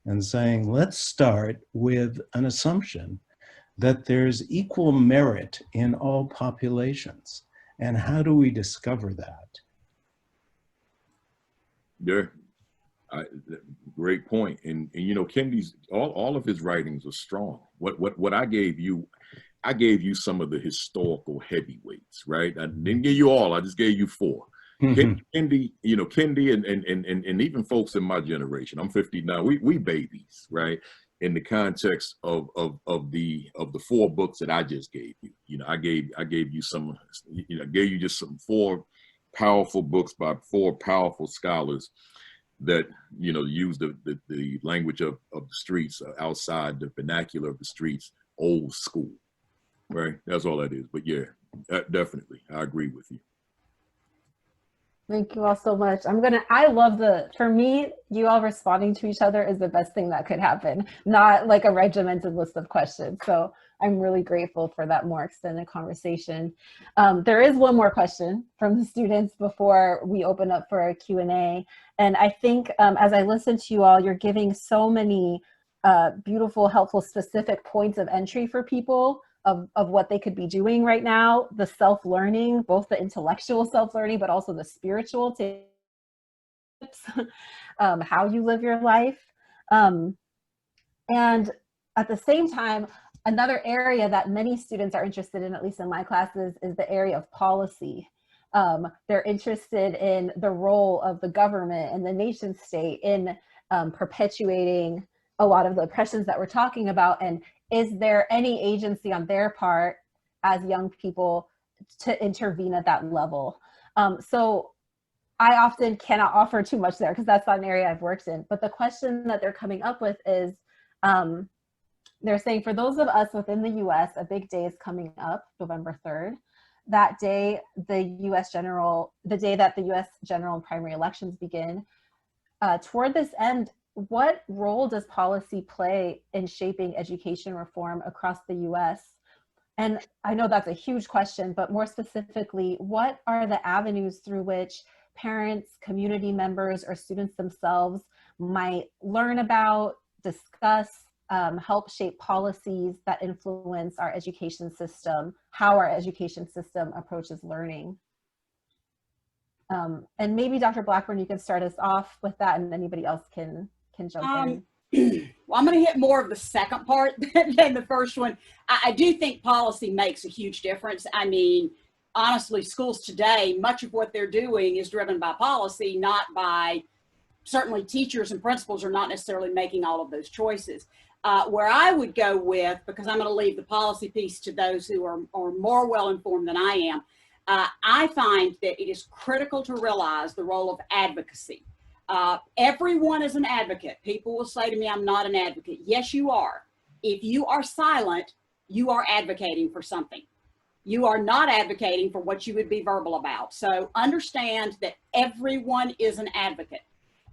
Speaker 6: and saying, let's start with an assumption that there's equal merit in all populations. And how do we discover that?
Speaker 3: Yeah, great point. And you know, Kendi's all of his writings are strong. What I gave you some of the historical heavyweights, right? I didn't give you all. I just gave you 4. Kendi, you know, Kendi and even folks in my generation. I'm 50 now. We babies, right? In the context of the 4 books that I just gave you. You know, I gave you some. You know, I gave you just some 4 powerful books by 4 powerful scholars that, you know, use the language of the streets, outside the vernacular of the streets, old school, right? That's all that is. But yeah, definitely, I agree with you.
Speaker 2: Thank you all so much. For me, you all responding to each other is the best thing that could happen, not like a regimented list of questions. So I'm really grateful for that more extended conversation. There is one more question from the students before we open up for a Q&A. And I think as I listen to you all, you're giving so many beautiful, helpful, specific points of entry for people of what they could be doing right now, the self-learning, both the intellectual self-learning, but also the spiritual tips, how you live your life. And at the same time, another area that many students are interested in, at least in my classes, is the area of policy. They're interested in the role of the government and the nation state in perpetuating a lot of the oppressions that we're talking about. And is there any agency on their part as young people to intervene at that level? So I often cannot offer too much there because that's not an area I've worked in. But the question that they're coming up with is, they're saying for those of us within the US, a big day is coming up, November 3rd. That day, the day that the US general and primary elections begin. Toward this end, what role does policy play in shaping education reform across the US? And I know that's a huge question, but more specifically, what are the avenues through which parents, community members, or students themselves might learn about, discuss, help shape policies that influence our education system, how our education system approaches learning? And maybe Dr. Blackburn, you can start us off with that, and anybody else can jump in.
Speaker 5: Well, I'm going to hit more of the second part than the first one. I do think policy makes a huge difference. I mean, honestly, schools today, much of what they're doing is driven by policy, not by, certainly teachers and principals are not necessarily making all of those choices. Where I would go with, because I'm going to leave the policy piece to those who are more well-informed than I am, I find that it is critical to realize the role of advocacy. Everyone is an advocate. People will say to me, I'm not an advocate. Yes, you are. If you are silent, you are advocating for something. You are not advocating for what you would be verbal about. So understand that everyone is an advocate.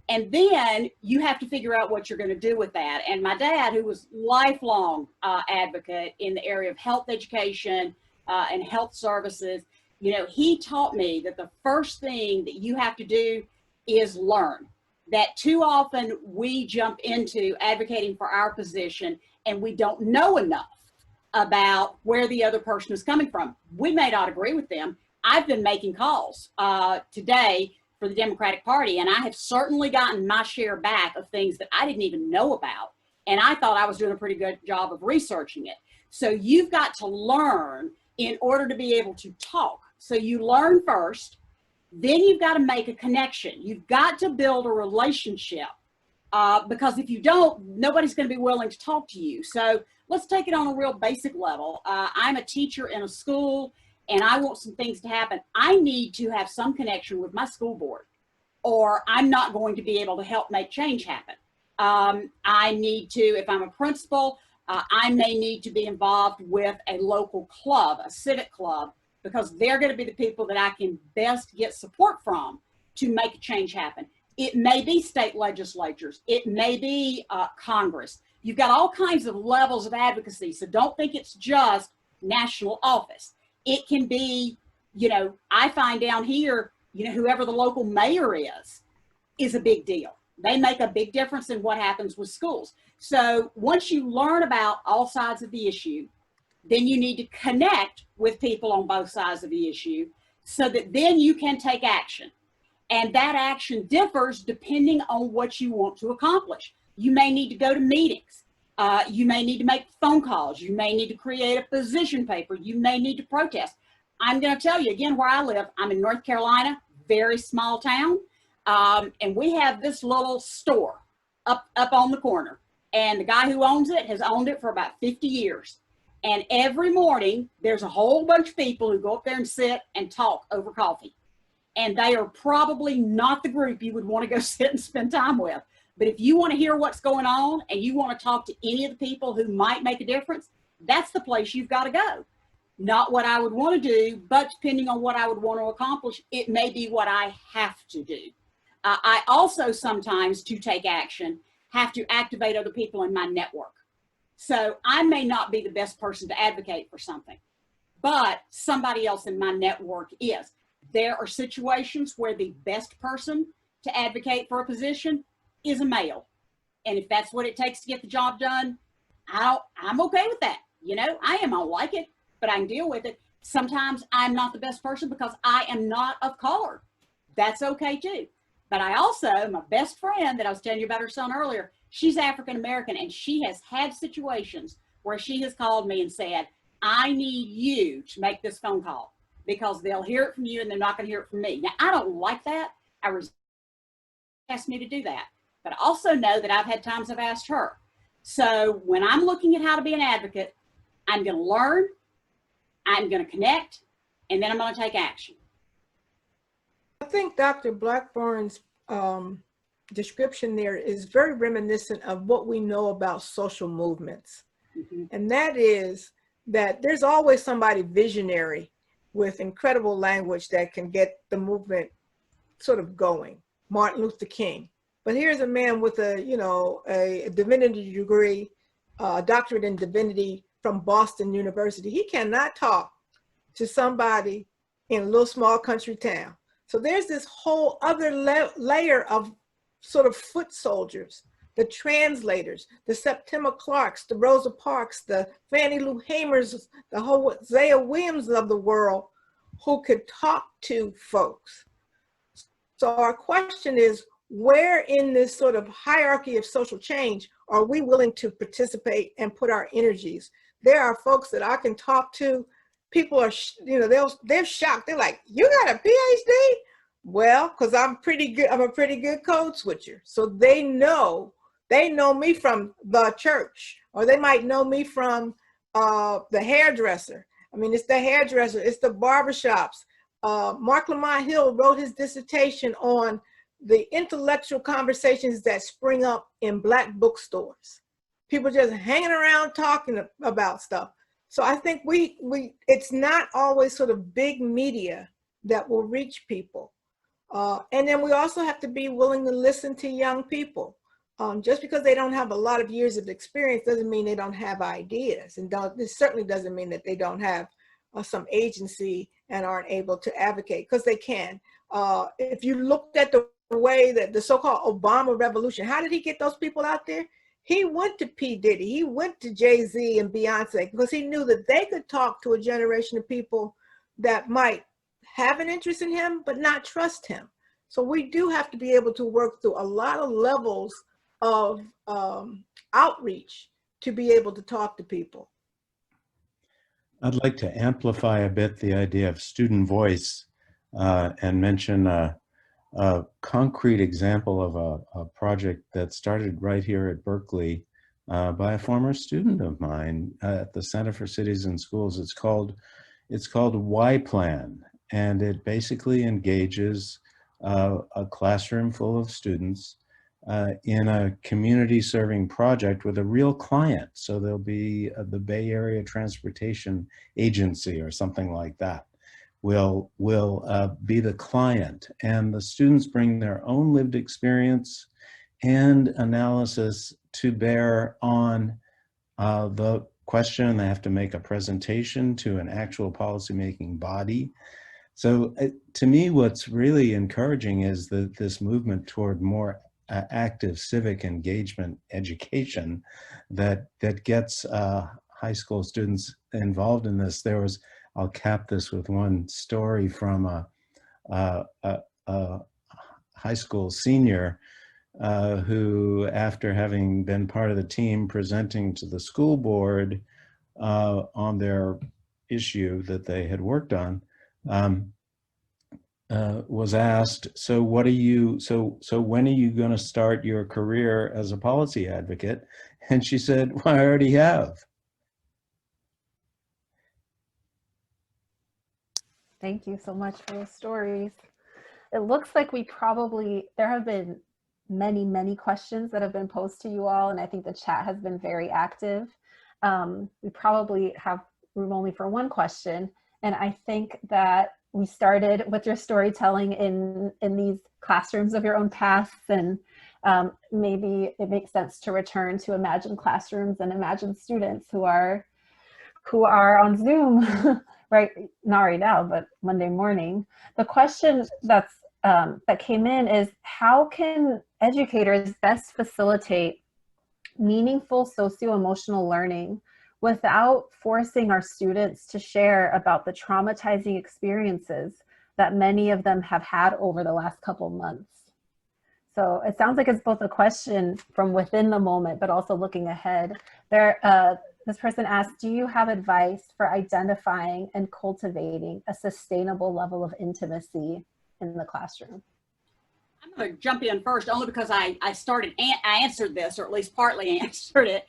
Speaker 5: And then you have to figure out what you're going to do with that. And my dad, who was lifelong advocate in the area of health education and health services, you know, he taught me that the first thing that you have to do is learn. That too often we jump into advocating for our position and we don't know enough about where the other person is coming from. We may not agree with them. I've been making calls today for the Democratic Party, and I have certainly gotten my share back of things that I didn't even know about. And I thought I was doing a pretty good job of researching it. So you've got to learn in order to be able to talk. So you learn first, then you've got to make a connection. You've got to build a relationship because if you don't, nobody's going to be willing to talk to you. So let's take it on a real basic level. I'm a teacher in a school and I want some things to happen. I need to have some connection with my school board or I'm not going to be able to help make change happen. I need to, if I'm a principal, I may need to be involved with a local club, a civic club, because they're going to be the people that I can best get support from to make a change happen. It may be state legislatures. It may be Congress. You've got all kinds of levels of advocacy. So don't think it's just national office. It can be, you know, I find down here, you know, whoever the local mayor is a big deal. They make a big difference in what happens with schools. So once you learn about all sides of the issue, then you need to connect with people on both sides of the issue so that then you can take action. And that action differs depending on what you want to accomplish. You may need to go to meetings. You may need to make phone calls. You may need to create a position paper. You may need to protest. I'm going to tell you again where I live. I'm in North Carolina, very small town. And we have this little store up on the corner. And the guy who owns it has owned it for about 50 years. And every morning, there's a whole bunch of people who go up there and sit and talk over coffee. And they are probably not the group you would want to go sit and spend time with. But if you want to hear what's going on and you want to talk to any of the people who might make a difference, that's the place you've got to go. Not what I would want to do, but depending on what I would want to accomplish, it may be what I have to do. I also sometimes, to take action, have to activate other people in my network. So I may not be the best person to advocate for something, but somebody else in my network is. There are situations where the best person to advocate for a position is a male. And if that's what it takes to get the job done, I'm okay with that. You know, I don't like it, but I can deal with it. Sometimes I'm not the best person because I am not of color. That's okay too. But I also, my best friend that I was telling you about her son earlier, she's African-American and she has had situations where she has called me and said, I need you to make this phone call because they'll hear it from you and they're not going to hear it from me. Now, I don't like that. Asked me to do that. But I also know that I've had times I've asked her. So when I'm looking at how to be an advocate, I'm going to learn, I'm going to connect, and then I'm going to take action.
Speaker 4: I think Dr. Blackburn's description there is very reminiscent of what we know about social movements. Mm-hmm. And that is that there's always somebody visionary with incredible language that can get the movement sort of going. Martin Luther King. But here's a man with a divinity degree, a doctorate in divinity from Boston University. He cannot talk to somebody in a little small country town. So there's this whole other layer of sort of foot soldiers, the translators, the Septima Clarks, the Rosa Parks, the Fannie Lou Hamers, the Hosea Williams of the world who could talk to folks. So our question is, where in this sort of hierarchy of social change are we willing to participate and put our energies? There are folks that I can talk to. People are, they're shocked. They're like, you got a PhD? Well, because I'm pretty good. I'm a pretty good code switcher. So they know They know me from the church, or they might know me from the hairdresser. I mean, it's the hairdresser, it's the barbershops. Mark Lamont Hill wrote his dissertation on the intellectual conversations that spring up in Black bookstores. People just hanging around talking about stuff. So I think it's not always sort of big media that will reach people. And then we also have to be willing to listen to young people. Just because they don't have a lot of years of experience doesn't mean they don't have ideas. And this certainly doesn't mean that they don't have some agency and aren't able to advocate, because they can. If you looked at the way that the so-called Obama revolution, how did he get those people out there? He went to P. Diddy, he went to Jay-Z and Beyonce, because he knew that they could talk to a generation of people that might have an interest in him, but not trust him. So we do have to be able to work through a lot of levels of outreach to be able to talk to people.
Speaker 6: I'd like to amplify a bit the idea of student voice and mention a concrete example of a project that started right here at Berkeley by a former student of mine at the Center for Cities and Schools. It's called Y Plan, and it basically engages a classroom full of students in a community serving project with a real client. So there'll be the Bay Area Transportation Agency or something like that will be the client, and the students bring their own lived experience and analysis to bear on the question. They have to make a presentation to an actual policymaking body. So to me, what's really encouraging is that this movement toward more active civic engagement education that gets high school students involved in this. I'll cap this with one story from a high school senior who, after having been part of the team presenting to the school board on their issue that they had worked on, was asked, so when are you going to start your career as a policy advocate? And she said, well, I already have.
Speaker 2: Thank you so much for those stories. It looks like there have been many questions that have been posed to you all, and I think the chat has been very active. We probably have room only for one question, and I think that we started with your storytelling in these classrooms of your own paths, and maybe it makes sense to return to Imagine classrooms and Imagine students who are on Zoom not right now, but Monday morning. The question that came in is, how can educators best facilitate meaningful socio-emotional learning without forcing our students to share about the traumatizing experiences that many of them have had over the last couple months? So it sounds like it's both a question from within the moment, but also looking ahead. This person asked, do you have advice for identifying and cultivating a sustainable level of intimacy in the classroom?
Speaker 5: I'm going to jump in first, only because I answered this, or at least partly answered it.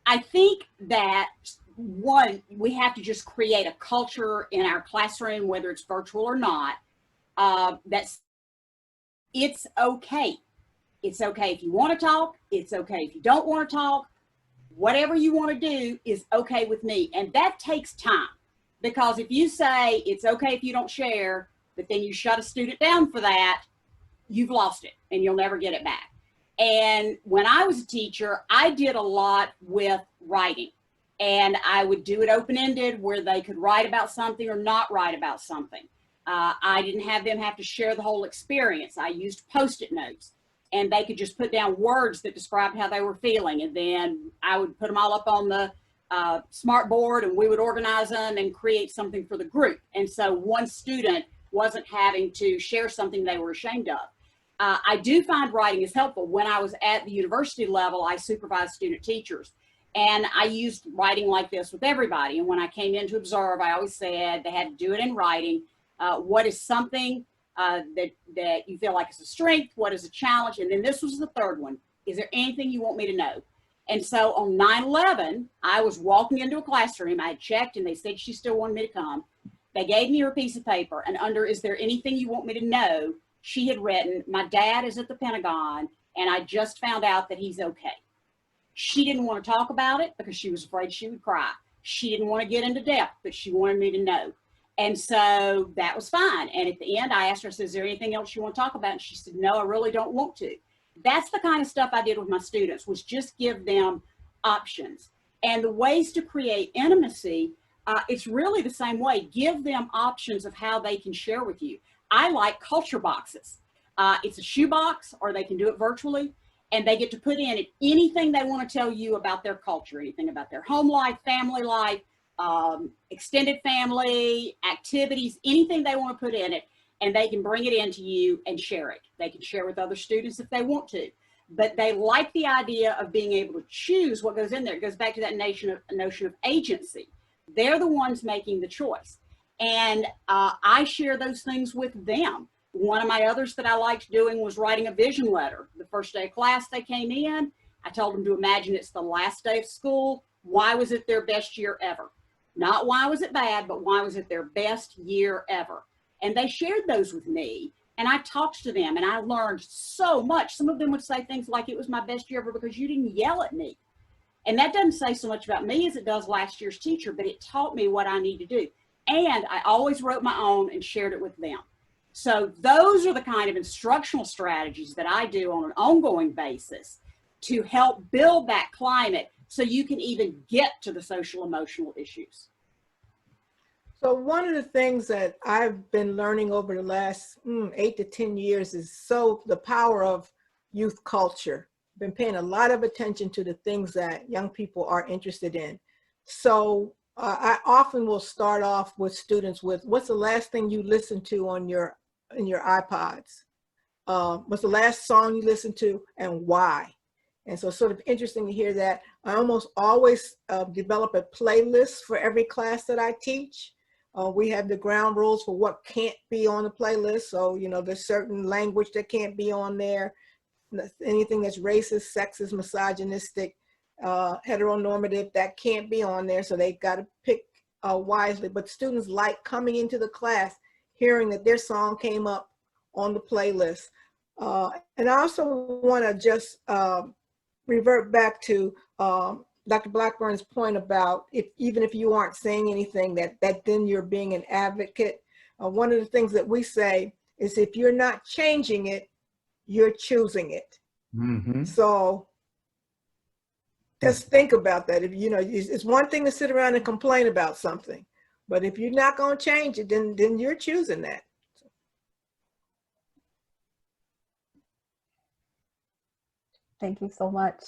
Speaker 5: I think that, one, we have to just create a culture in our classroom, whether it's virtual or not, that's it's okay. It's okay if you want to talk. It's okay if you don't want to talk. Whatever you want to do is okay with me. And that takes time, because if you say it's okay if you don't share, but then you shut a student down for that, you've lost it and you'll never get it back. And when I was a teacher, I did a lot with writing, and I would do it open-ended where they could write about something or not write about something. I didn't have them have to share the whole experience. I used Post-it notes, and they could just put down words that described how they were feeling. And then I would put them all up on the smart board, and we would organize them and create something for the group. And so one student wasn't having to share something they were ashamed of. I do find writing is helpful. When I was at the university level, I supervised student teachers, and I used writing like this with everybody. And when I came in to observe, I always said they had to do it in writing. What is something that you feel like is a strength? What is a challenge? And then this was the third one. Is there anything you want me to know? And so on 9/11, I was walking into a classroom. I had checked and they said she still wanted me to come. They gave me her piece of paper, and under, is there anything you want me to know? She had written, my dad is at the Pentagon and I just found out that he's okay. She didn't want to talk about it because she was afraid she would cry. She didn't want to get into depth, but she wanted me to know. And so that was fine. And at the end, I asked her, I said, is there anything else you want to talk about? And she said, no, I really don't want to. That's the kind of stuff I did with my students, was just give them options. And the ways to create intimacy, it's really the same way. Give them options of how they can share with you. I like culture boxes. It's a shoebox, or they can do it virtually, and they get to put in anything they want to tell you about their culture, anything about their home life, family life, extended family, activities, anything they want to put in it, and they can bring it into you and share it. They can share with other students if they want to, but they like the idea of being able to choose what goes in there. It goes back to that notion of agency. They're the ones making the choice. And I share those things with them. One of my others that I liked doing was writing a vision letter. The first day of class they came in, I told them to imagine it's the last day of school. Why was it their best year ever? Not why was it bad, but why was it their best year ever? And they shared those with me, and I talked to them, and I learned so much. Some of them would say things like, it was my best year ever because you didn't yell at me. And that doesn't say so much about me as it does last year's teacher, but it taught me what I need to do. And I always wrote my own and shared it with them. So those are the kind of instructional strategies that I do on an ongoing basis to help build that climate so you can even get to the social emotional issues.
Speaker 4: So one of the things that I've been learning over the last 8 to 10 years is the power of youth culture. Been paying a lot of attention to the things that young people are interested in. So I often will start off with students with, what's the last thing you listened to on your iPods? What's the last song you listened to and why? And so sort of interesting to hear that. I almost always develop a playlist for every class that I teach. We have the ground rules for what can't be on the playlist. So, you know, there's certain language that can't be on there. Anything that's racist, sexist, misogynistic, heteronormative, that can't be on there. So they got to pick wisely. But students like coming into the class, hearing that their song came up on the playlist. And I also want to just revert back to Dr. Blackburn's point about even if you aren't saying anything, that then you're being an advocate. One of the things that we say is, if you're not changing it, you're choosing it. Mm-hmm. So just think about that. If you know, it's one thing to sit around and complain about something, but if you're not going to change it, then you're choosing that.
Speaker 2: Thank you so much.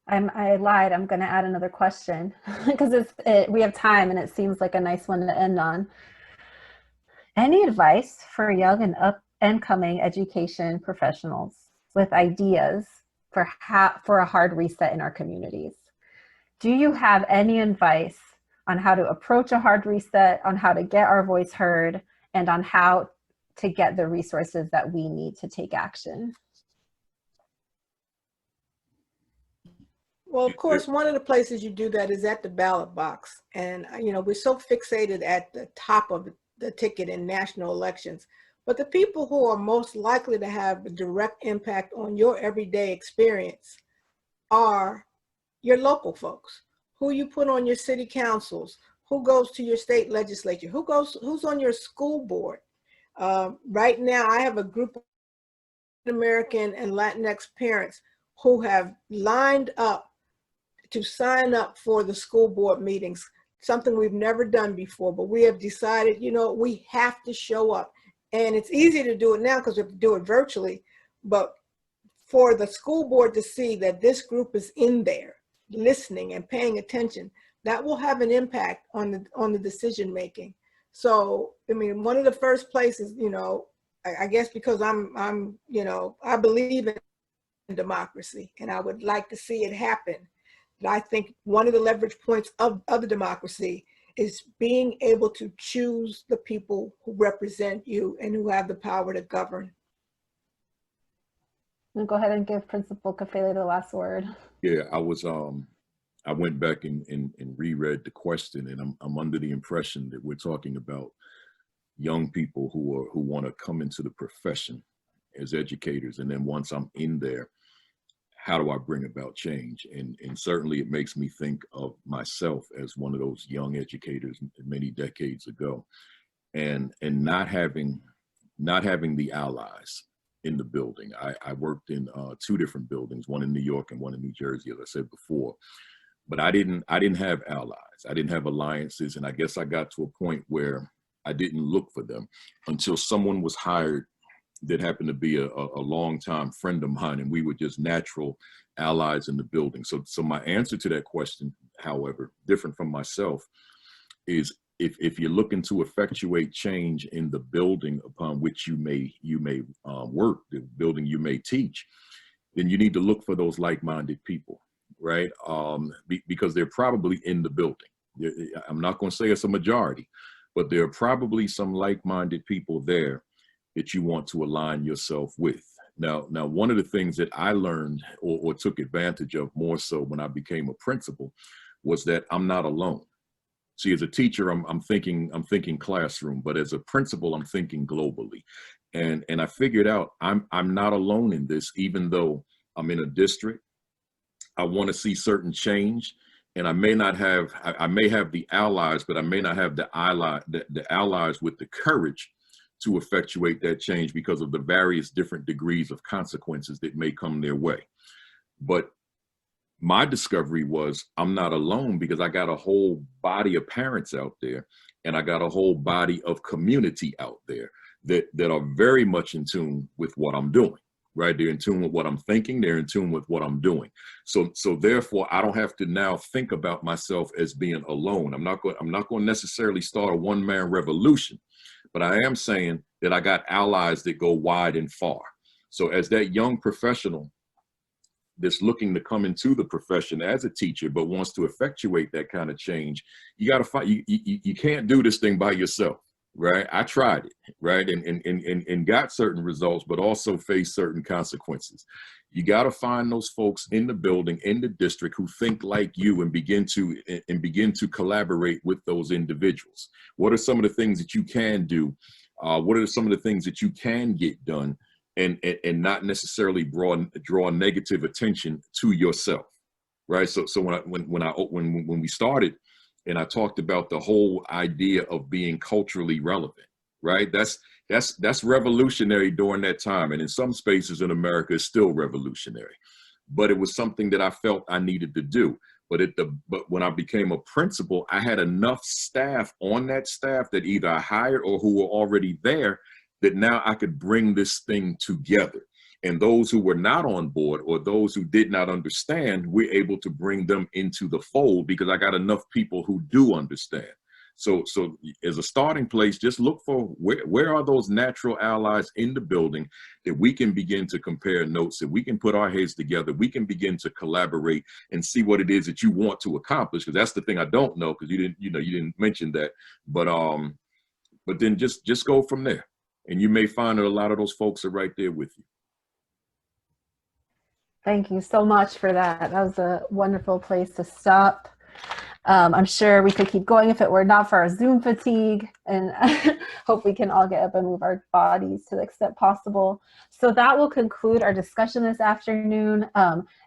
Speaker 2: I lied. I'm going to add another question because we have time and it seems like a nice one to end on. Any advice for young and up-and-coming education professionals with ideas for a hard reset in our communities? Do you have any advice on how to approach a hard reset, on how to get our voice heard, and on how to get the resources that we need to take action?
Speaker 4: Well, of course, one of the places you do that is at the ballot box. And, you know, we're so fixated at the top of the ticket in national elections. But the people who are most likely to have a direct impact on your everyday experience are your local folks, who you put on your city councils, who goes to your state legislature, who's on your school board. Right now, I have a group of American and Latinx parents who have lined up to sign up for the school board meetings, something we've never done before, but we have decided, you know, we have to show up. And it's easy to do it now because we have to do it virtually, but for the school board to see that this group is in there listening and paying attention, that will have an impact on the decision making. So, I mean, one of the first places, you know, I guess because I'm, you know, I believe in democracy and I would like to see it happen. I think one of the leverage points of the democracy is being able to choose the people who represent you and who have the power to govern.
Speaker 2: And go ahead and give Principal Kafele the last word.
Speaker 3: Yeah, I went back and reread the question, and I'm under the impression that we're talking about young people who want to come into the profession as educators. And then once I'm in there, how do I bring about change? And certainly it makes me think of myself as one of those young educators many decades ago, and not having the allies in the building. I worked in 2 different buildings, one in New York and one in New Jersey, as I said before, but I didn't have allies. I didn't have alliances. And I guess I got to a point where I didn't look for them until someone was hired that happened to be a longtime friend of mine, and we were just natural allies in the building. So my answer to that question, however, different from myself, is if you're looking to effectuate change in the building upon which you may work, the building you may teach, then you need to look for those like-minded people, right? Because they're probably in the building. I'm not going to say it's a majority, but there are probably some like-minded people there that you want to align yourself with. Now, one of the things that I learned or took advantage of more so when I became a principal was that I'm not alone. See, as a teacher, I'm thinking classroom, but as a principal, I'm thinking globally. And I figured out I'm not alone in this, even though I'm in a district. I want to see certain change, and I may have the allies, but I may not have the allies with the courage to effectuate that change because of the various different degrees of consequences that may come their way. But my discovery was I'm not alone because I got a whole body of parents out there, and I got a whole body of community out there that are very much in tune with what I'm doing, right? They're in tune with what I'm thinking. They're in tune with what I'm doing. So therefore, I don't have to now think about myself as being alone. I'm not going to necessarily start a one-man revolution, but I am saying that I got allies that go wide and far. So as that young professional that's looking to come into the profession as a teacher, but wants to effectuate that kind of change, you got to find, you can't do this thing by yourself, right? I tried it, right? And got certain results, but also faced certain consequences. You got to find those folks in the building, in the district, who think like you and begin to collaborate with those individuals. What are some of the things that you can do? What are some of the things that you can get done and not necessarily draw negative attention to yourself, right? So when we started and I talked about the whole idea of being culturally relevant, right? That's revolutionary during that time. And in some spaces in America, it's still revolutionary. But it was something that I felt I needed to do. But when I became a principal, I had enough staff on that staff that either I hired or who were already there that now I could bring this thing together. And those who were not on board or those who did not understand, we're able to bring them into the fold because I got enough people who do understand. So as a starting place, just look for where are those natural allies in the building that we can begin to compare notes, that we can put our heads together, we can begin to collaborate and see what it is that you want to accomplish. Because that's the thing I don't know, because you didn't mention that. But then just go from there. And you may find that a lot of those folks are right there with you.
Speaker 2: Thank you so much for that. That was a wonderful place to stop. I'm sure we could keep going if it were not for our Zoom fatigue, and hope we can all get up and move our bodies to the extent possible. So that will conclude our discussion this afternoon.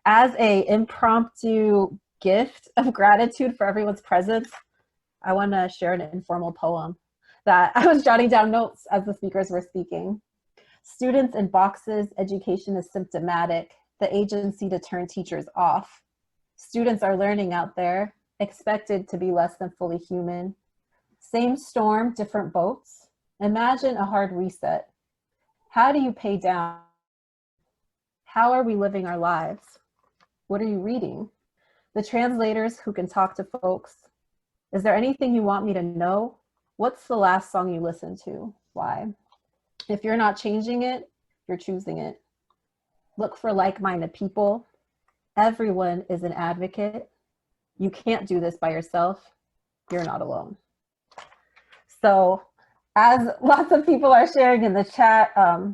Speaker 2: As an impromptu gift of gratitude for everyone's presence, I want to share an informal poem that I was jotting down notes as the speakers were speaking. Students in boxes, education is symptomatic, the agency to turn teachers off. Students are learning out there, expected to be less than fully human. Same storm, different boats. Imagine a hard reset. How do you pay down? How are we living our lives? What are you reading? The translators who can talk to folks. Is there anything you want me to know? What's the last song you listened to? Why? If you're not changing it, you're choosing it. Look for like-minded people. Everyone is an advocate. You can't do this by yourself. You're not alone. So as lots of people are sharing in the chat,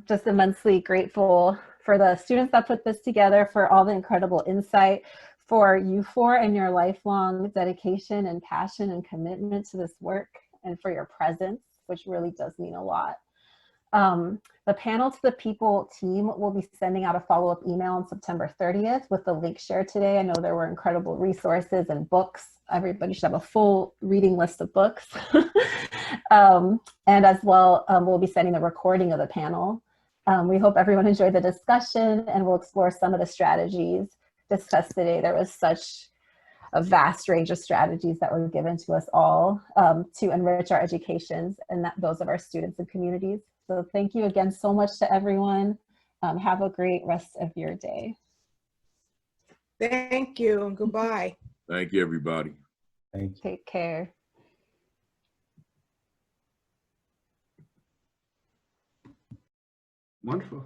Speaker 2: just immensely grateful for the students that put this together, for all the incredible insight, for you four and your lifelong dedication and passion and commitment to this work, and for your presence, which really does mean a lot. The Panel to the People team will be sending out a follow-up email on September 30th with the link shared today. I know there were incredible resources and books. Everybody should have a full reading list of books. And as well, we'll be sending the recording of the panel. We hope everyone enjoyed the discussion, and we'll explore some of the strategies discussed today. There was such a vast range of strategies that were given to us all to enrich our educations and those of our students and communities. So thank you again so much to everyone. Have a great rest of your day.
Speaker 4: Thank you and goodbye.
Speaker 3: Thank you, everybody.
Speaker 6: Thank you.
Speaker 2: Take care.
Speaker 7: Wonderful.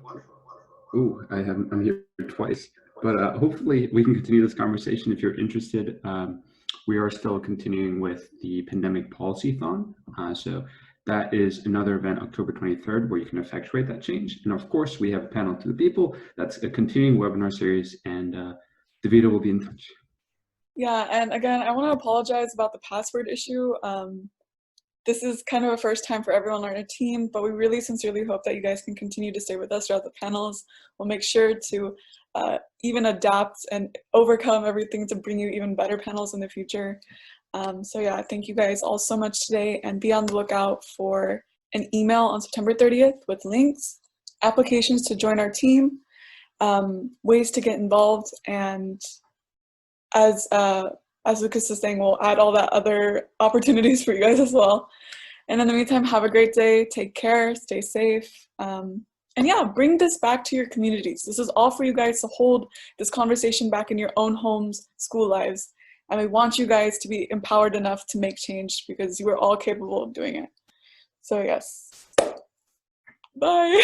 Speaker 7: Ooh, I'm here twice, but hopefully we can continue this conversation if you're interested. We are still continuing with the Pandemic Policy-thon. So that is another event, October 23rd, where you can effectuate that change. And of course, we have a Panel to the People. That's a continuing webinar series, and Davida will be in touch.
Speaker 1: Yeah, and again, I want to apologize about the password issue. This is kind of a first time for everyone on our team, but we really sincerely hope that you guys can continue to stay with us throughout the panels. We'll make sure to even adapt and overcome everything to bring you even better panels in the future. So yeah, thank you guys all so much today, and be on the lookout for an email on September 30th with links, applications to join our team, ways to get involved, and as Lucas is saying, we'll add all that other opportunities for you guys as well. And in the meantime, have a great day, take care, stay safe, and yeah, bring this back to your communities. This is all for you guys to hold this conversation back in your own homes, school lives. And we want you guys to be empowered enough to make change, because you are all capable of doing it. So yes, bye.